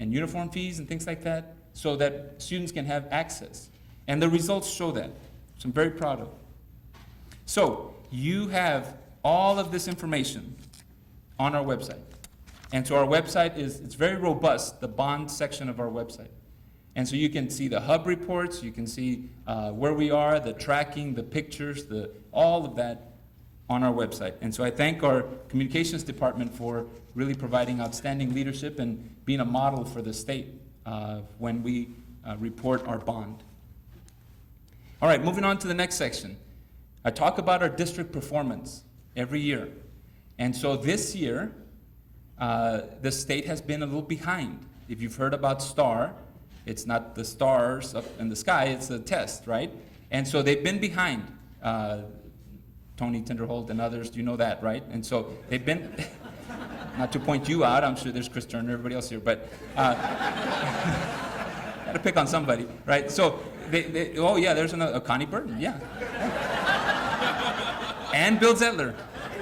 and uniform fees and things like that so that students can have access. And the results show that, so I'm very proud of it. So you have all of this information on our website. And so our website it's very robust, the bond section of our website. And so you can see the Hub reports, you can see where we are, the tracking, the pictures, all of that on our website. And so I thank our communications department for really providing outstanding leadership and being a model for the state when we report our bond. All right, moving on to the next section. I talk about our district performance every year. And so this year, the state has been a little behind. If you've heard about STAR, it's not the stars up in the sky, it's a test, right? And so they've been behind. Tony Tinderholt and others, you know that, right? And so they've been, not to point you out, I'm sure there's Chris Turner, everybody else here, but gotta pick on somebody, right? So, oh yeah, there's a Connie Burton, yeah. And Bill Zettler,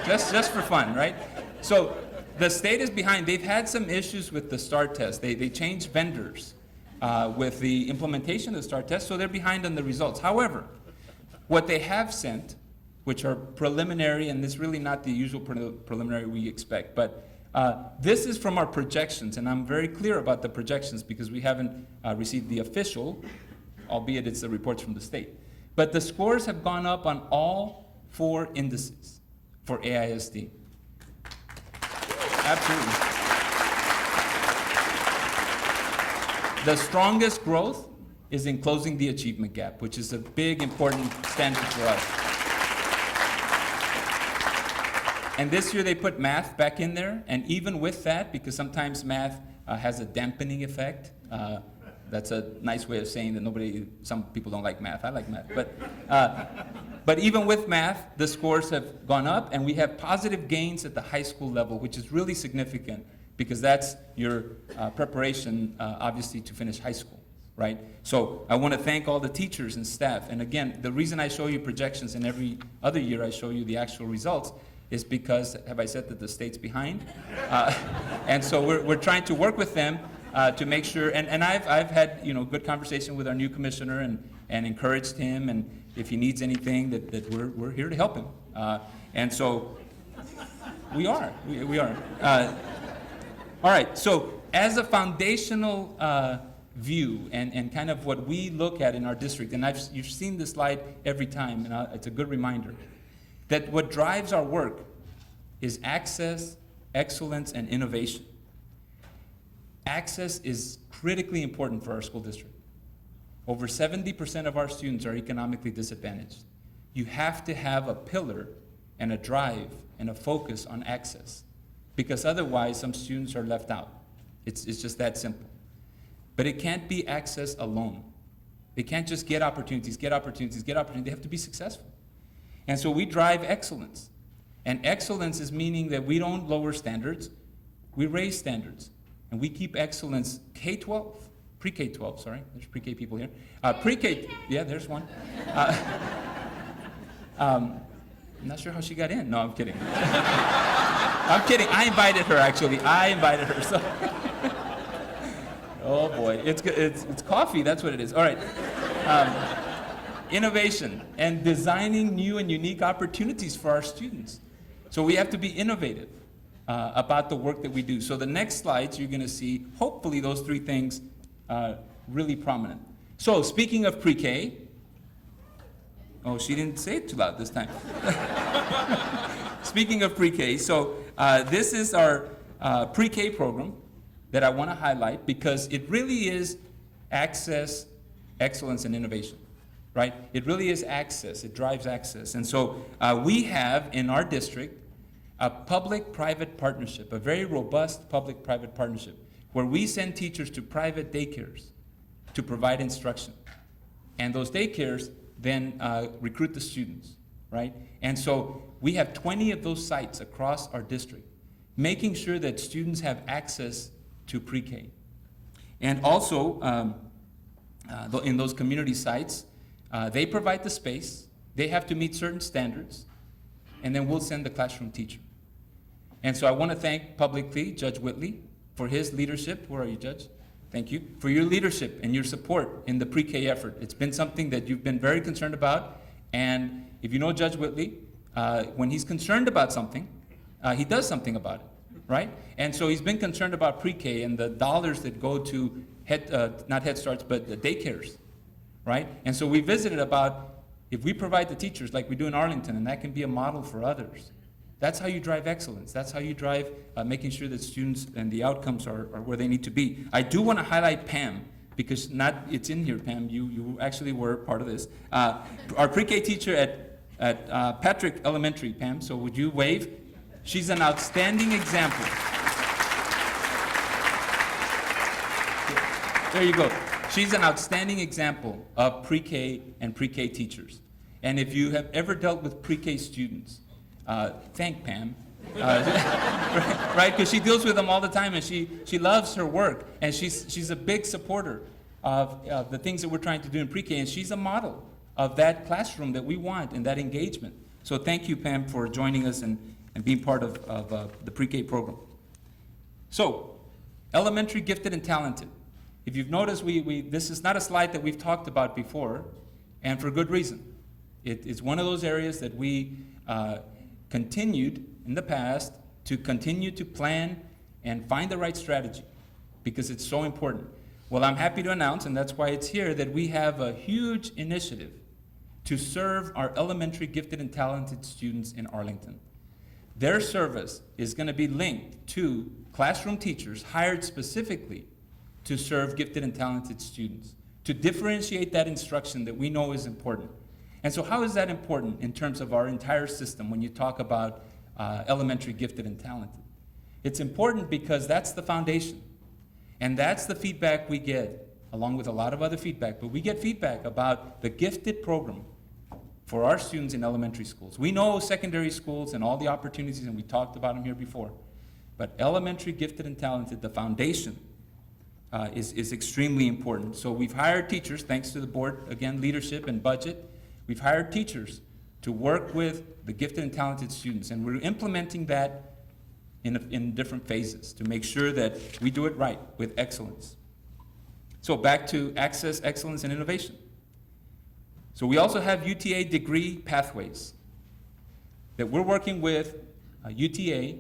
just for fun, right? So the state is behind. They've had some issues with the STAR test. They changed vendors with the implementation of the STAR test, so they're behind on the results. However, what they have sent, which are preliminary, and this is really not the usual preliminary we expect, but this is from our projections, and I'm very clear about the projections because we haven't received the official, albeit it's the reports from the state. But the scores have gone up on all 4 indices for AISD. Absolutely. The strongest growth is in closing the achievement gap, which is a big, important standard for us. And this year they put math back in there, and even with that, because sometimes math has a dampening effect, that's a nice way of saying that some people don't like math. I like math. But But even with math, the scores have gone up, and we have positive gains at the high school level, which is really significant because that's your preparation, obviously, to finish high school, right? So I want to thank all the teachers and staff. And again, the reason I show you projections and every other year I show you the actual results is because, have I said that the state's behind? And so we're trying to work with them to make sure, and I've had, good conversation with our new commissioner and encouraged him, and if he needs anything, that we're here to help him. And so we are. All right, so as a foundational view and kind of what we look at in our district, and you've seen this slide every time, and it's a good reminder, that what drives our work is access, excellence, and innovation. Access is critically important for our school district. Over 70% of our students are economically disadvantaged. You have to have a pillar and a drive and a focus on access, because otherwise some students are left out. It's just that simple. But it can't be access alone. They can't just get opportunities. They have to be successful. And so we drive excellence. And excellence is meaning that we don't lower standards, we raise standards. And we keep excellence K-12, pre-K-12, sorry, there's pre-K people here. Pre-K, yeah, there's one. I'm not sure how she got in. No, I'm kidding. I'm kidding. I invited her, actually. So. Oh boy, it's coffee. That's what it is. All right. Innovation and designing new and unique opportunities for our students. So we have to be innovative about the work that we do. So the next slides, you're going to see, hopefully, those three things really prominent. So speaking of pre-K, oh, she didn't say it too loud this time. Speaking of pre-K, so this is our pre-K program that I want to highlight because it really is access, excellence, and innovation, right? It really is access. It drives access. And so we have in our district a public-private partnership, a very robust public-private partnership, where we send teachers to private daycares to provide instruction. And those daycares then recruit the students, right? And so we have 20 of those sites across our district, making sure that students have access to pre-K. And also, in those community sites, they provide the space, they have to meet certain standards, and then we'll send the classroom teacher. And so I want to thank publicly Judge Whitley for his leadership. Where are you, Judge? Thank you for your leadership and your support in the pre-K effort. It's been something that you've been very concerned about. And if you know Judge Whitley, when he's concerned about something, he does something about it, right? And so he's been concerned about pre-K and the dollars that go to not Head Starts, but the daycares, right? And so we visited about if we provide the teachers like we do in Arlington, and that can be a model for others. That's how you drive excellence. That's how you drive making sure that students and the outcomes are where they need to be. I do want to highlight Pam, because it's in here, Pam. You actually were part of this. Our pre-K teacher at Patrick Elementary, Pam, so would you wave? She's an outstanding example. There you go. She's an outstanding example of pre-K and pre-K teachers. And if you have ever dealt with pre-K students, thank Pam, right? Because she deals with them all the time, and she loves her work, and she's a big supporter of the things that we're trying to do in pre-K, and she's a model of that classroom that we want and that engagement. So thank you, Pam, for joining us and being part of the pre-K program. So, elementary gifted and talented. If you've noticed, this is not a slide that we've talked about before, and for good reason. It's one of those areas that we continued in the past to continue to plan and find the right strategy, because it's so important. Well, I'm happy to announce, and that's why it's here, that we have a huge initiative to serve our elementary gifted and talented students in Arlington. Their service is going to be linked to classroom teachers hired specifically to serve gifted and talented students, to differentiate that instruction that we know is important. And so how is that important in terms of our entire system when you talk about elementary gifted and talented? It's important because that's the foundation. And that's the feedback we get, along with a lot of other feedback. But we get feedback about the gifted program for our students in elementary schools. We know secondary schools and all the opportunities, and we talked about them here before. But elementary, gifted and talented, the foundation is extremely important. So we've hired teachers, thanks to the board, again, leadership and budget. We've hired teachers to work with the gifted and talented students, and we're implementing that in different phases to make sure that we do it right with excellence. So back to access, excellence, and innovation. So we also have UTA degree pathways that we're working with UTA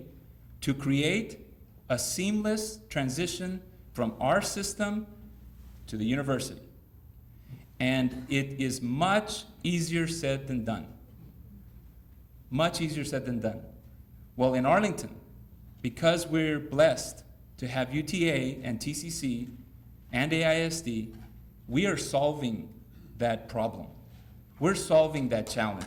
to create a seamless transition from our system to the university. And it is much easier said than done. Much easier said than done. Well, in Arlington, because we're blessed to have UTA and TCC and AISD, we are solving that problem. We're solving that challenge.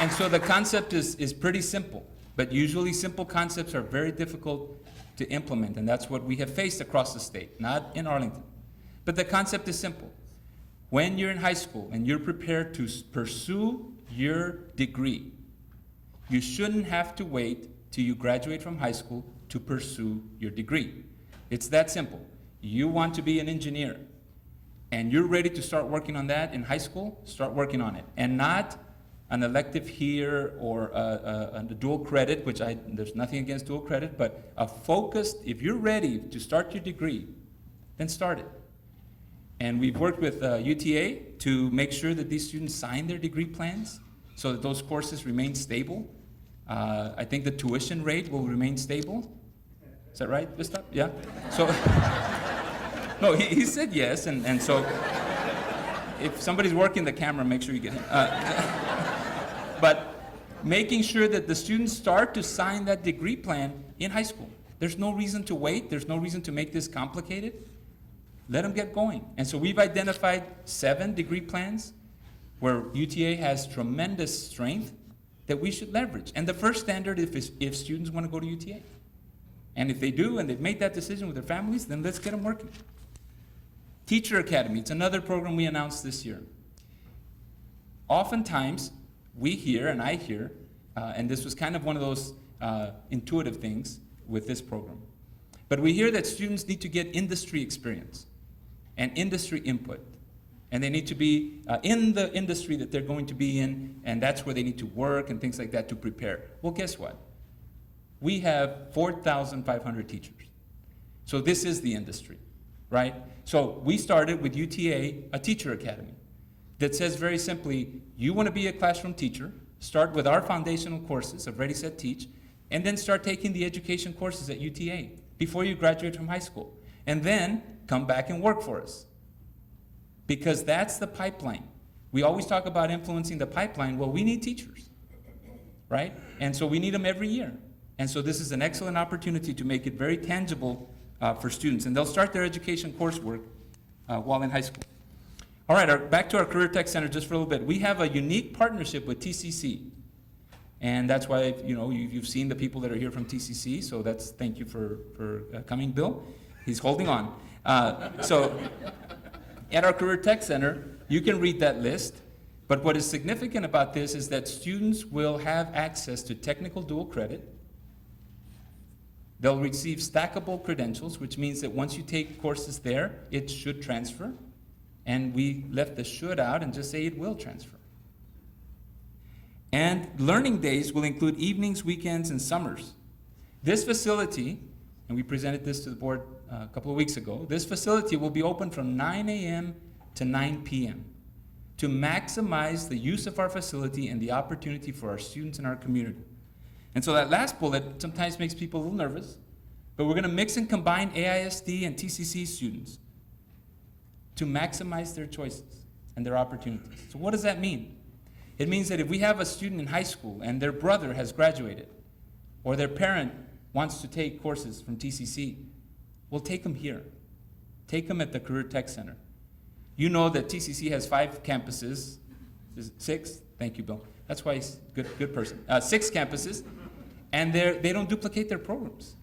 And so the concept is pretty simple, but usually simple concepts are very difficult to implement, and that's what we have faced across the state, not in Arlington. But the concept is simple. When you're in high school and you're prepared to pursue your degree, you shouldn't have to wait till you graduate from high school to pursue your degree. It's that simple. You want to be an engineer, and you're ready to start working on that in high school, start working on it. And not an elective here or a dual credit, which there's nothing against dual credit, but a focused, if you're ready to start your degree, then start it. And we've worked with UTA to make sure that these students sign their degree plans so that those courses remain stable. I think the tuition rate will remain stable. Is that right, Vista? Yeah? So, no, he said yes, and so if somebody's working the camera, make sure you get him. But making sure that the students start to sign that degree plan in high school. There's no reason to wait. There's no reason to make this complicated. Let them get going. And so we've identified 7 degree plans where UTA has tremendous strength that we should leverage. And the first standard is if students want to go to UTA. And if they do, and they've made that decision with their families, then let's get them working. Teacher Academy, it's another program we announced this year. Oftentimes, we hear, and I hear, and this was kind of one of those intuitive things with this program, but we hear that students need to get industry experience and industry input, and they need to be in the industry that they're going to be in, and that's where they need to work and things like that to prepare. Well, guess what? We have 4,500 teachers. So this is the industry, right? So we started with UTA, a teacher academy that says very simply, you want to be a classroom teacher, start with our foundational courses of Ready, Set, Teach, and then start taking the education courses at UTA before you graduate from high school. And then come back and work for us. Because that's the pipeline. We always talk about influencing the pipeline. Well, we need teachers, right? And so we need them every year. And so this is an excellent opportunity to make it very tangible for students. And they'll start their education coursework while in high school. All right, back to our Career Tech Center just for a little bit. We have a unique partnership with TCC. And that's why, you've seen the people that are here from TCC, so thank you for coming, Bill. He's holding on. So at our Career Tech Center, you can read that list. But what is significant about this is that students will have access to technical dual credit. They'll receive stackable credentials, which means that once you take courses there, it should transfer. And we left the should out and just say it will transfer. And learning days will include evenings, weekends, and summers. This facility, and we presented this to the board a couple of weeks ago, this facility will be open from 9 a.m. to 9 p.m. to maximize the use of our facility and the opportunity for our students in our community. And so that last bullet sometimes makes people a little nervous, but we're going to mix and combine AISD and TCC students to maximize their choices and their opportunities. So what does that mean? It means that if we have a student in high school and their brother has graduated, or their parent wants to take courses from TCC, we'll take them here. Take them at the Career Tech Center. You know that TCC has 5 campuses. Is it 6? Thank you, Bill. That's why he's a good person. 6 campuses, and they don't duplicate their programs.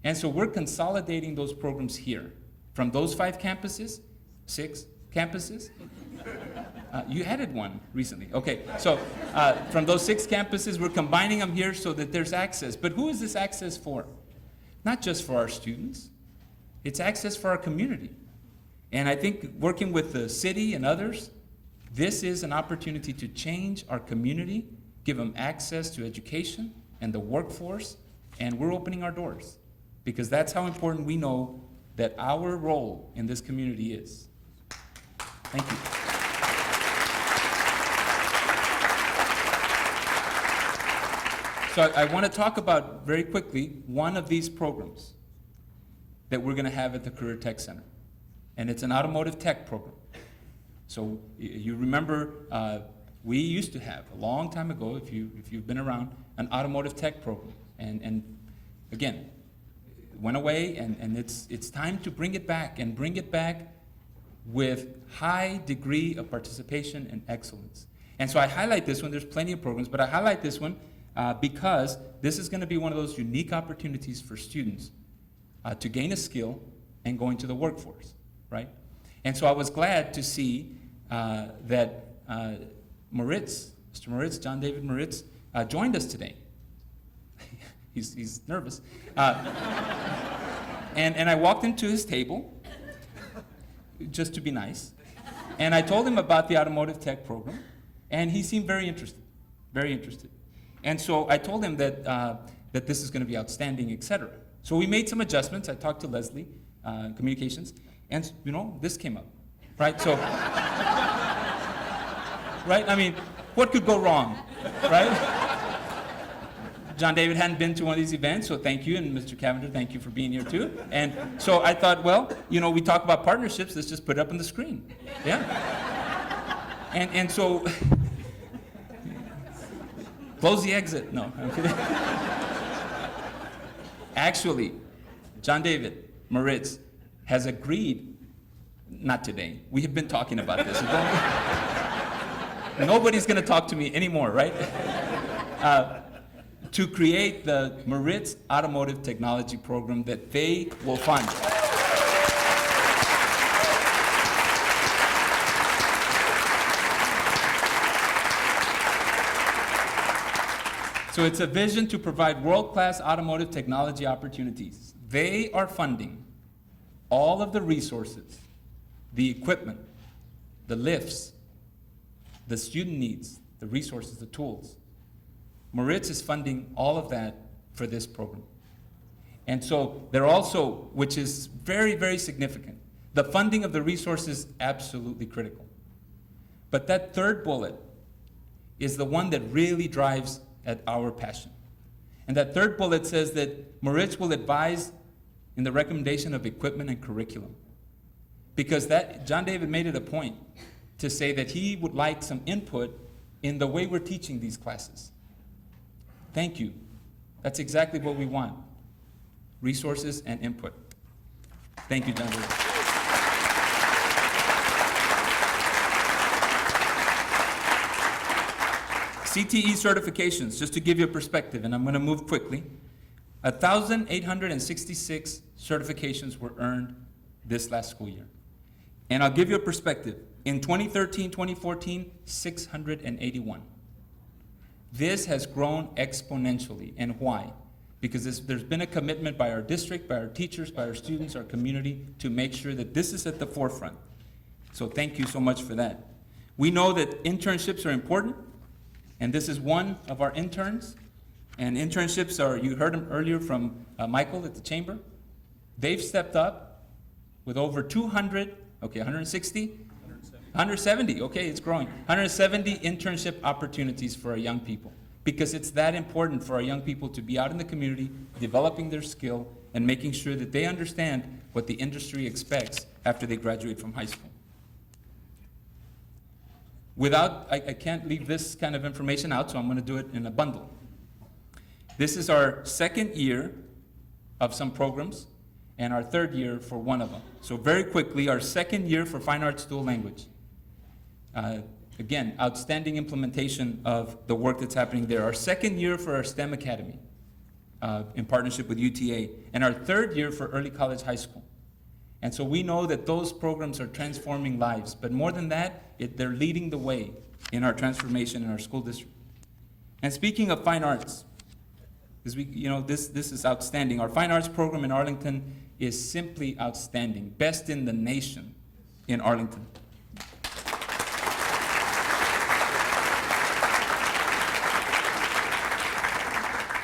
And so we're consolidating those programs here. From those 5 campuses, 6 campuses, you added one recently. Okay, so from those 6 campuses, we're combining them here so that there's access. But who is this access for? Not just for our students. It's access for our community. And I think working with the city and others, this is an opportunity to change our community, give them access to education and the workforce, and we're opening our doors. Because that's how important we know that our role in this community is. Thank you. So I want to talk about, very quickly, one of these programs that we're going to have at the Career Tech Center. And it's an automotive tech program. So you remember, we used to have, a long time ago, if you've been around, an automotive tech program. And again, it went away, and it's time to bring it back, and bring it back with high degree of participation and excellence. And so I highlight this one. There's plenty of programs, but I highlight this one because this is going to be one of those unique opportunities for students to gain a skill and go into the workforce, right? And so I was glad to see that Moritz, Mr. Moritz, John David Moritz, joined us today. He's nervous. And I walked into his table, just to be nice, and I told him about the automotive tech program, and he seemed very interested, very interested. And so I told him that, that this is going to be outstanding, et cetera. So we made some adjustments. I talked to Leslie, communications, and this came up, right? So, right? I mean, what could go wrong, right? John David hadn't been to one of these events, so thank you, and Mr. Cavender, thank you for being here too. And so I thought, well, we talk about partnerships, let's just put it up on the screen, yeah? And so, close the exit. No, I'm kidding. Actually, John David Moritz has agreed, not today, we have been talking about this. Nobody's going to talk to me anymore, right? To create the Moritz Automotive Technology Program that they will fund. So it's a vision to provide world-class automotive technology opportunities. They are funding all of the resources, the equipment, the lifts, the student needs, the resources, the tools. Moritz is funding all of that for this program. And so they're also, which is very, very significant, the funding of the resources absolutely critical. But that third bullet is the one that really drives at our passion. And that third bullet says that Moritz will advise in the recommendation of equipment and curriculum. Because John David made it a point to say that he would like some input in the way we're teaching these classes. Thank you. That's exactly what we want. Resources and input. Thank you, John David. CTE certifications, just to give you a perspective, and I'm going to move quickly. 1,866 certifications were earned this last school year. And I'll give you a perspective. In 2013, 2014, 681. This has grown exponentially. And why? Because there's been a commitment by our district, by our teachers, by our students, our community, to make sure that this is at the forefront. So thank you so much for that. We know that internships are important, and this is one of our interns. And internships are, you heard them earlier from Michael at the chamber. They've stepped up with over 200, okay, 160? 170, okay, it's growing. 170 internship opportunities for our young people, because it's that important for our young people to be out in the community, developing their skill, and making sure that they understand what the industry expects after they graduate from high school. I can't leave this kind of information out, so I'm going to do it in a bundle. This is our second year of some programs, and our third year for one of them. So very quickly, our second year for Fine Arts Dual Language. Again, outstanding implementation of the work that's happening there. Our second year for our STEM Academy in partnership with UTA. And our third year for Early College High School. And so we know that those programs are transforming lives. But more than that, they're leading the way in our transformation in our school district. And speaking of fine arts, this is outstanding. Our fine arts program in Arlington is simply outstanding, best in the nation in Arlington.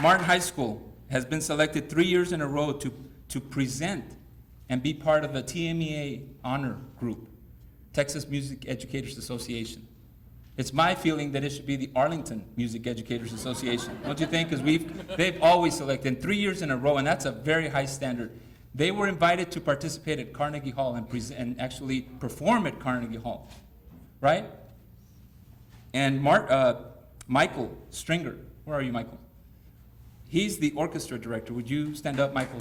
Martin High School has been selected 3 years in a row to present and be part of the TMEA honor group, Texas Music Educators Association. It's my feeling that it should be the Arlington Music Educators Association, don't you think? Because they've always selected 3 years in a row, and that's a very high standard. They were invited to participate at Carnegie Hall and actually perform at Carnegie Hall, right? And Michael Stringer, where are you, Michael? He's the orchestra director. Would you stand up, Michael?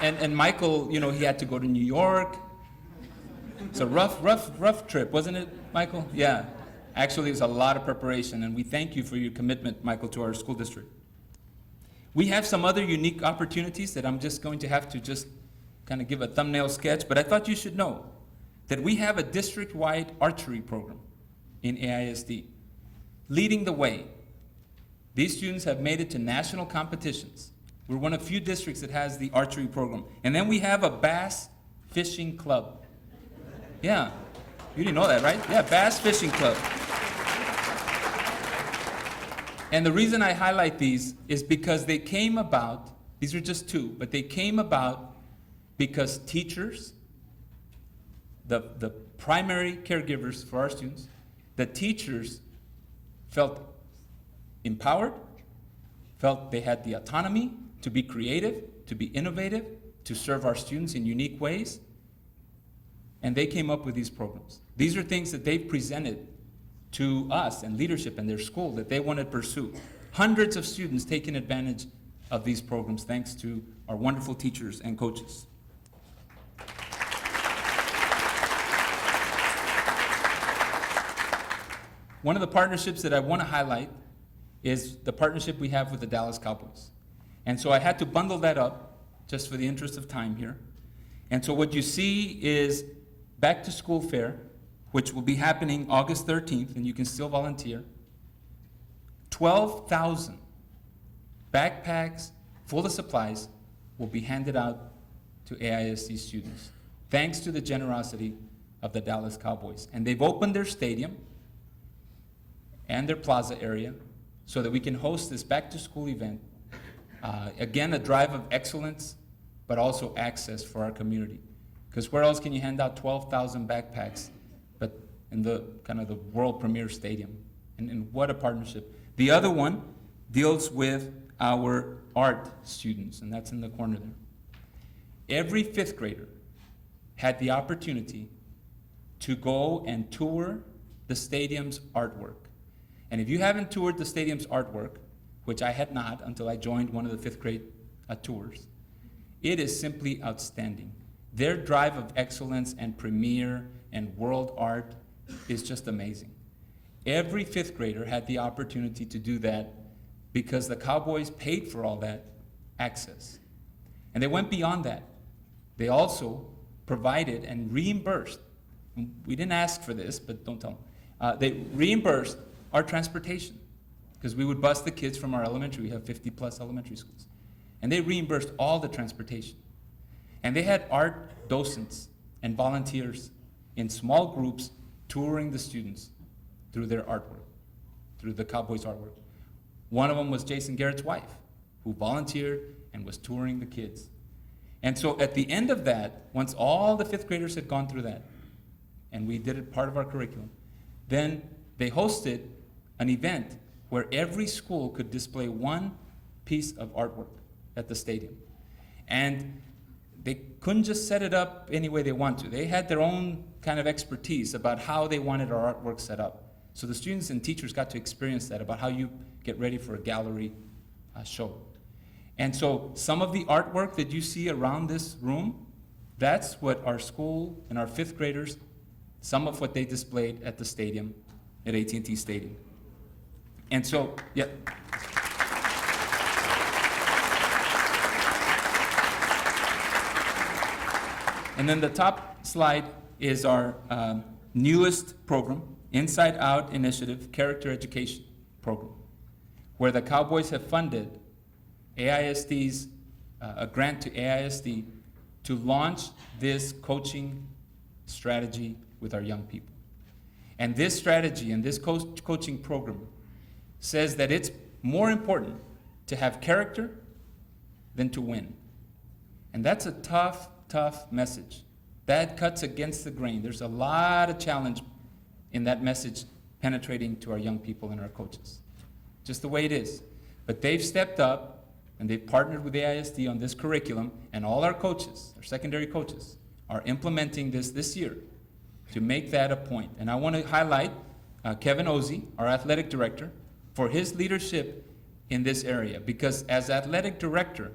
And Michael, he had to go to New York. It's a rough trip, wasn't it, Michael? Yeah. Actually, it was a lot of preparation, and we thank you for your commitment, Michael, to our school district. We have some other unique opportunities that I'm just going to have to just kind of give a thumbnail sketch, but I thought you should know that we have a district-wide archery program in AISD, leading the way. These students have made it to national competitions. We're one of few districts that has the archery program. And then we have a bass fishing club. Yeah, you didn't know that, right? Yeah, Bass Fishing Club. And the reason I highlight these is because they came about, these are just two, but they came about because teachers, the primary caregivers for our students, the teachers felt empowered, felt they had the autonomy to be creative, to be innovative, to serve our students in unique ways, and they came up with these programs. These are things that they've presented to us and leadership in their school that they want to pursue. Hundreds of students taking advantage of these programs thanks to our wonderful teachers and coaches. One of the partnerships that I want to highlight is the partnership we have with the Dallas Cowboys. And so I had to bundle that up just for the interest of time here. And so what you see is Back to School Fair, which will be happening August 13th, and you can still volunteer. 12,000 backpacks full of supplies will be handed out to AISD students, thanks to the generosity of the Dallas Cowboys. And they've opened their stadium and their plaza area so that we can host this back-to-school event. Again, a drive of excellence, but also access for our community. Because where else can you hand out 12,000 backpacks but in the kind of the world premier stadium? And what a partnership. The other one deals with our art students, and that's in the corner there. Every fifth grader had the opportunity to go and tour the stadium's artwork. And if you haven't toured the stadium's artwork, which I had not until I joined one of the fifth grade tours, it is simply outstanding. Their drive of excellence and premier and world art is just amazing. Every fifth grader had the opportunity to do that because the Cowboys paid for all that access. And they went beyond that. They also provided and reimbursed, we didn't ask for this, but don't tell them, they reimbursed our transportation because we would bus the kids from our elementary. We have 50 plus elementary schools. And they reimbursed all the transportation. And they had art docents and volunteers in small groups touring the students through their artwork, through the Cowboys' artwork. One of them was Jason Garrett's wife, who volunteered and was touring the kids. And so at the end of that, once all the fifth graders had gone through that, and we did it part of our curriculum, then they hosted an event where every school could display one piece of artwork at the stadium. And they couldn't just set it up any way they want to. They had their own kind of expertise about how they wanted our artwork set up. So the students and teachers got to experience that, about how you get ready for a gallery show. And so some of the artwork that you see around this room, that's what our school and our fifth graders, some of what they displayed at the stadium, at AT&T Stadium. And so, yeah. And then the top slide is our newest program, Inside Out Initiative Character Education Program, where the Cowboys have funded AISD's, a grant to AISD to launch this coaching strategy with our young people. And this strategy and this coaching program says that it's more important to have character than to win. And that's a tough, tough message. That cuts against the grain. There's a lot of challenge in that message penetrating to our young people and our coaches. Just the way it is. But they've stepped up and they've partnered with the AISD on this curriculum, and all our coaches, our secondary coaches, are implementing this year to make that a point. And I want to highlight Kevin Ozzie, our athletic director, for his leadership in this area, because as athletic director,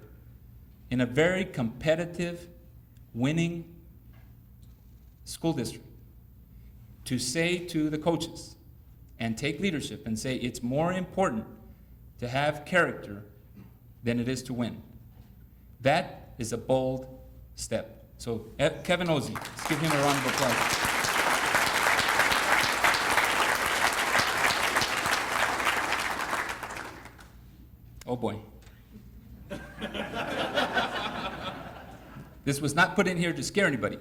in a very competitive, winning school district, to say to the coaches and take leadership and say it's more important to have character than it is to win. That is a bold step. So Kevin Ozzie, let's give him a round of applause. Oh boy. This was not put in here to scare anybody.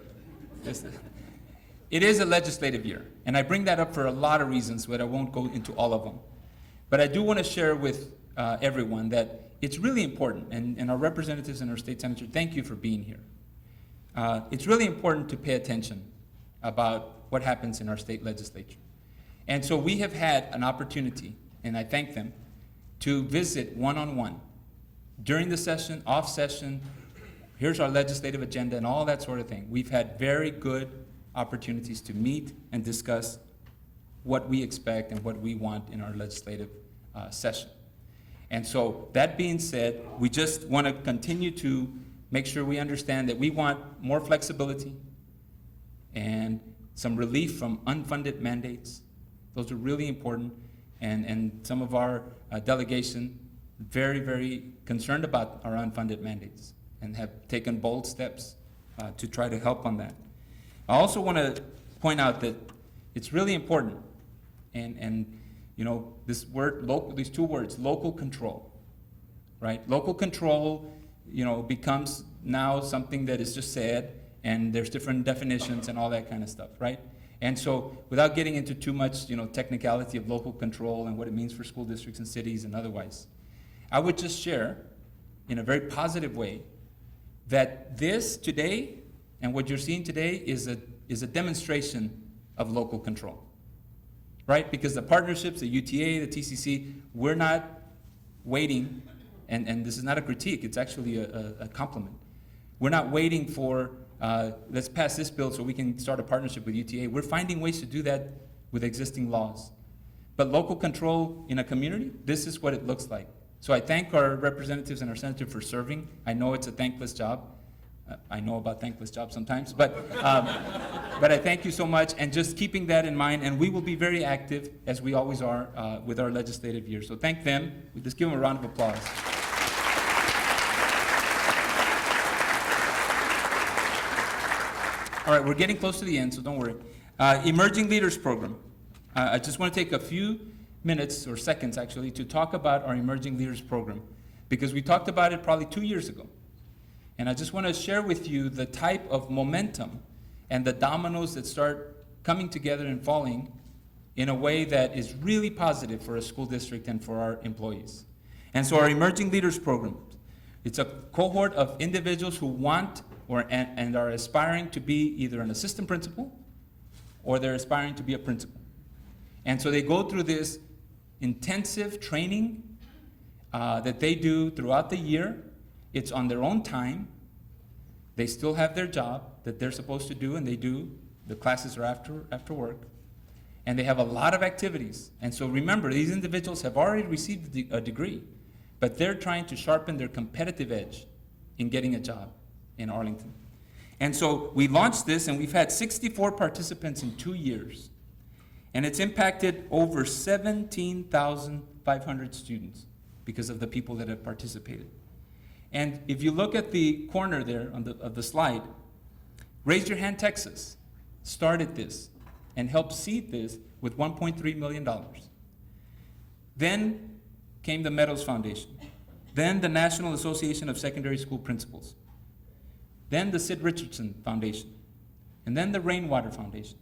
It is a legislative year, and I bring that up for a lot of reasons, but I won't go into all of them. But I do want to share with everyone that it's really important, and our representatives and our state senator, thank you for being here. It's really important to pay attention about what happens in our state legislature. And so we have had an opportunity, and I thank them, to visit one-on-one during the session, off session. Here's our legislative agenda and all that sort of thing. We've had very good opportunities to meet and discuss what we expect and what we want in our legislative session. And so that being said, we just want to continue to make sure we understand that we want more flexibility and some relief from unfunded mandates. Those are really important. And some of our delegation very, very concerned about our unfunded mandates and have taken bold steps to try to help on that. I also want to point out that it's really important, and you know, this word, these two words, local control, right? Local control, you know, becomes now something that is just said, and there's different definitions and all that kind of stuff, right? And so, without getting into too much, you know, technicality of local control and what it means for school districts and cities and otherwise, I would just share, in a very positive way, that this today and what you're seeing today is a demonstration of local control, right? Because the partnerships, the UTA, the TCC, we're not waiting, and this is not a critique, it's actually a compliment. We're not waiting for, let's pass this bill so we can start a partnership with UTA. We're finding ways to do that with existing laws. But local control in a community, this is what it looks like. So I thank our representatives and our senator for serving. I know it's a thankless job. I know about thankless jobs sometimes, but I thank you so much, and just keeping that in mind, and we will be very active, as we always are, with our legislative year. So thank them. We just give them a round of applause. All right, we're getting close to the end, so don't worry. Emerging Leaders Program. I just want to take a few minutes, or seconds actually, to talk about our Emerging Leaders Program, because we talked about it probably 2 years ago. And I just want to share with you the type of momentum and the dominoes that start coming together and falling in a way that is really positive for a school district and for our employees. And so our Emerging Leaders Program, it's a cohort of individuals who want and are aspiring to be either an assistant principal or they're aspiring to be a principal. And so they go through this intensive training that they do throughout the year. It's on their own time. They still have their job that they're supposed to do, and they do. The classes are after work. And they have a lot of activities. And so remember, these individuals have already received a degree, but they're trying to sharpen their competitive edge in getting a job in Arlington. And so we launched this, and we've had 64 participants in 2 years. And it's impacted over 17,500 students because of the people that have participated. And if you look at the corner there of the slide, Raise Your Hand Texas started this and helped seed this with $1.3 million. Then came the Meadows Foundation. Then the National Association of Secondary School Principals. Then the Sid Richardson Foundation. And then the Rainwater Foundation.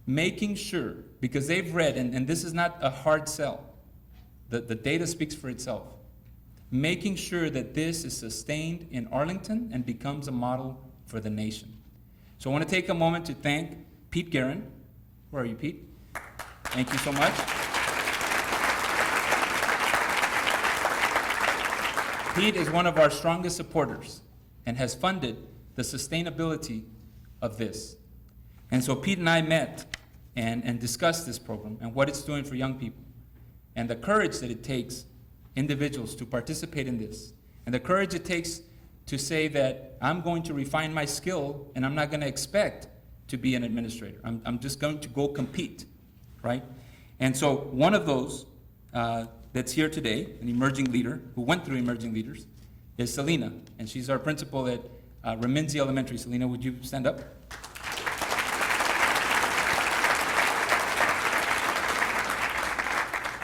Making sure, because they've read, and this is not a hard sell, the data speaks for itself. Making sure that this is sustained in Arlington and becomes a model for the nation. So I want to take a moment to thank Pete Guerin. Where are you, Pete? Thank you so much. Pete is one of our strongest supporters and has funded the sustainability of this. And so Pete and I met and discussed this program and what it's doing for young people and the courage that it takes individuals to participate in this and the courage it takes to say that I'm going to refine my skill and I'm not going to expect to be an administrator. I'm just going to go compete, right? And so one of those that's here today, an emerging leader who went through Emerging Leaders, is Selena, and she's our principal at Reminzi Elementary. Selena, would you stand up?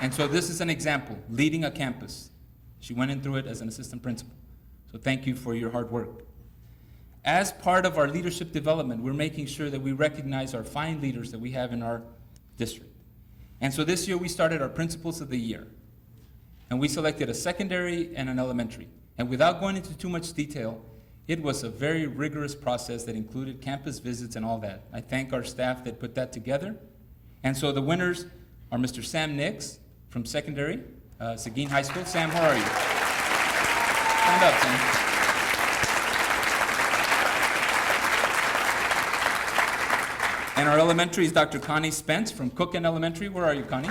And so this is an example, leading a campus. She went in through it as an assistant principal. So thank you for your hard work. As part of our leadership development, we're making sure that we recognize our fine leaders that we have in our district. And so this year we started our Principals of the Year. And we selected a secondary and an elementary. And without going into too much detail, it was a very rigorous process that included campus visits and all that. I thank our staff that put that together. And so the winners are Mr. Sam Nix from secondary, Seguin High School. Sam, where are you? Stand up, Sam. And our elementary is Dr. Connie Spence from Cooken Elementary. Where are you, Connie?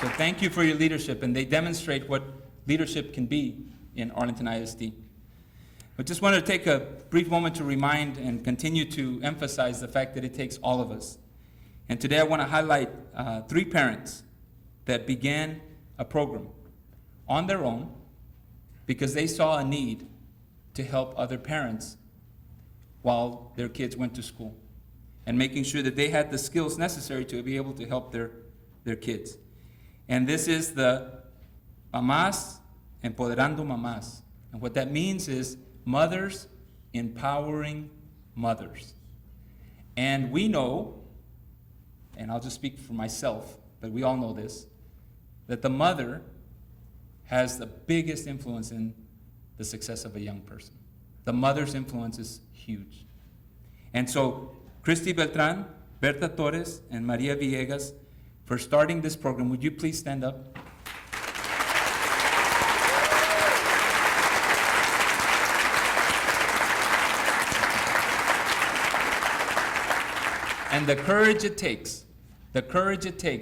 So thank you for your leadership, and they demonstrate what leadership can be in Arlington ISD. I just wanted to take a brief moment to remind and continue to emphasize the fact that it takes all of us. And today I want to highlight 3 parents that began a program on their own because they saw a need to help other parents while their kids went to school and making sure that they had the skills necessary to be able to help their kids. And this is the Mamás Empoderando Mamás. And what that means is mothers empowering mothers. And we know, and I'll just speak for myself, but we all know this, that the mother has the biggest influence in the success of a young person. The mother's influence is huge. And so, Christy Beltran, Berta Torres, and Maria Villegas, for starting this program, would you please stand up? And the courage it takes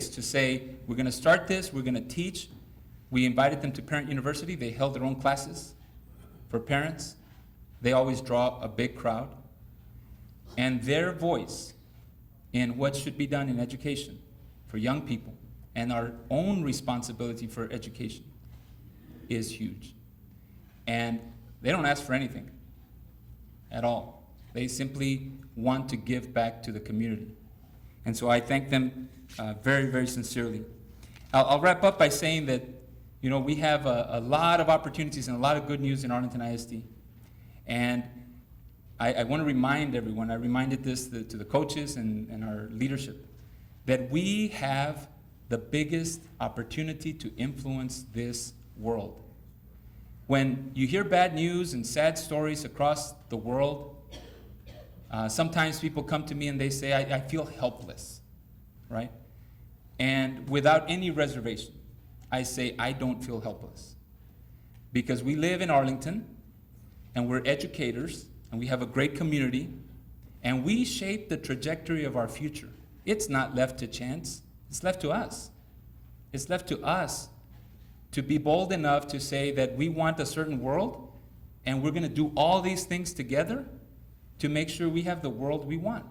to say, we're going to start this, we're going to teach. We invited them to Parent University. They held their own classes for parents. They always draw a big crowd. And their voice in what should be done in education for young people and our own responsibility for education is huge. And they don't ask for anything at all. They simply want to give back to the community. And so I thank them very, very sincerely. I'll wrap up by saying that, you know, we have a lot of opportunities and a lot of good news in Arlington ISD. And I want to remind everyone, I reminded this to the coaches and our leadership, that we have the biggest opportunity to influence this world. When you hear bad news and sad stories across the world, sometimes people come to me and they say, I feel helpless, right? And without any reservation, I say, I don't feel helpless. Because we live in Arlington, and we're educators, and we have a great community, and we shape the trajectory of our future. It's not left to chance, it's left to us. It's left to us to be bold enough to say that we want a certain world, and we're gonna do all these things together to make sure we have the world we want.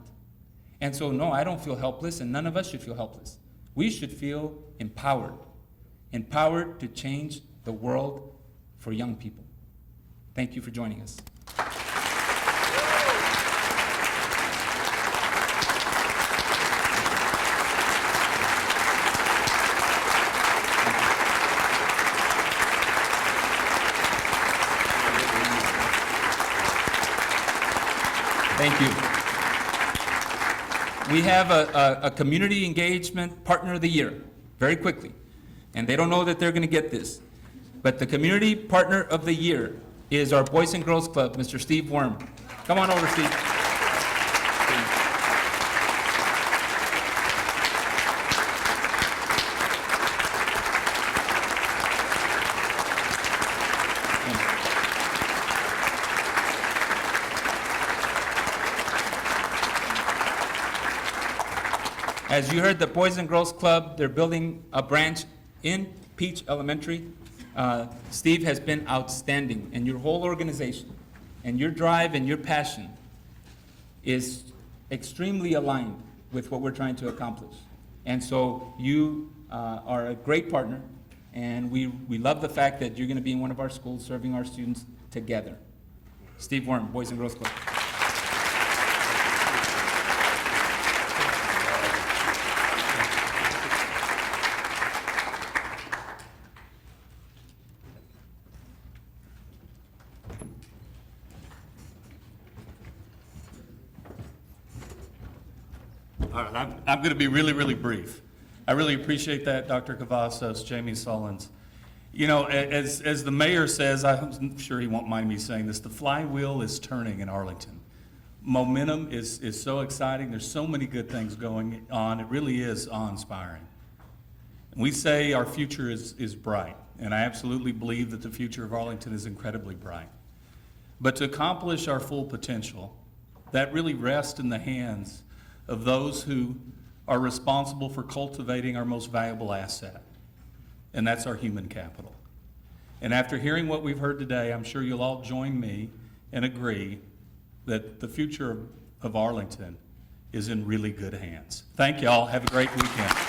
And so, no, I don't feel helpless, and none of us should feel helpless. We should feel empowered to change the the world for young people. Thank you for joining us. Thank you. We have a community engagement partner of the year, very quickly. And they don't know that they're going to get this. But the community partner of the year is our Boys and Girls Club, Mr. Steve Worm. Come on over, Steve. As you heard, the Boys and Girls Club, they're building a branch in Peach Elementary. Steve has been outstanding, and your whole organization, and your drive and your passion is extremely aligned with what we're trying to accomplish. And so you are a great partner, and we love the fact that you're going to be in one of our schools serving our students together. Steve Worm, Boys and Girls Club. All right, I'm going to be really, really brief. I really appreciate that, Dr. Cavazos, Jamie Sullins. You know, as the mayor says, I'm sure he won't mind me saying this, the flywheel is turning in Arlington. Momentum is so exciting. There's so many good things going on. It really is awe-inspiring. We say our future is bright, and I absolutely believe that the future of Arlington is incredibly bright. But to accomplish our full potential, that really rests in the hands of those who are responsible for cultivating our most valuable asset, and that's our human capital. And after hearing what we've heard today, I'm sure you'll all join me and agree that the future of Arlington is in really good hands. Thank you all. Have a great weekend.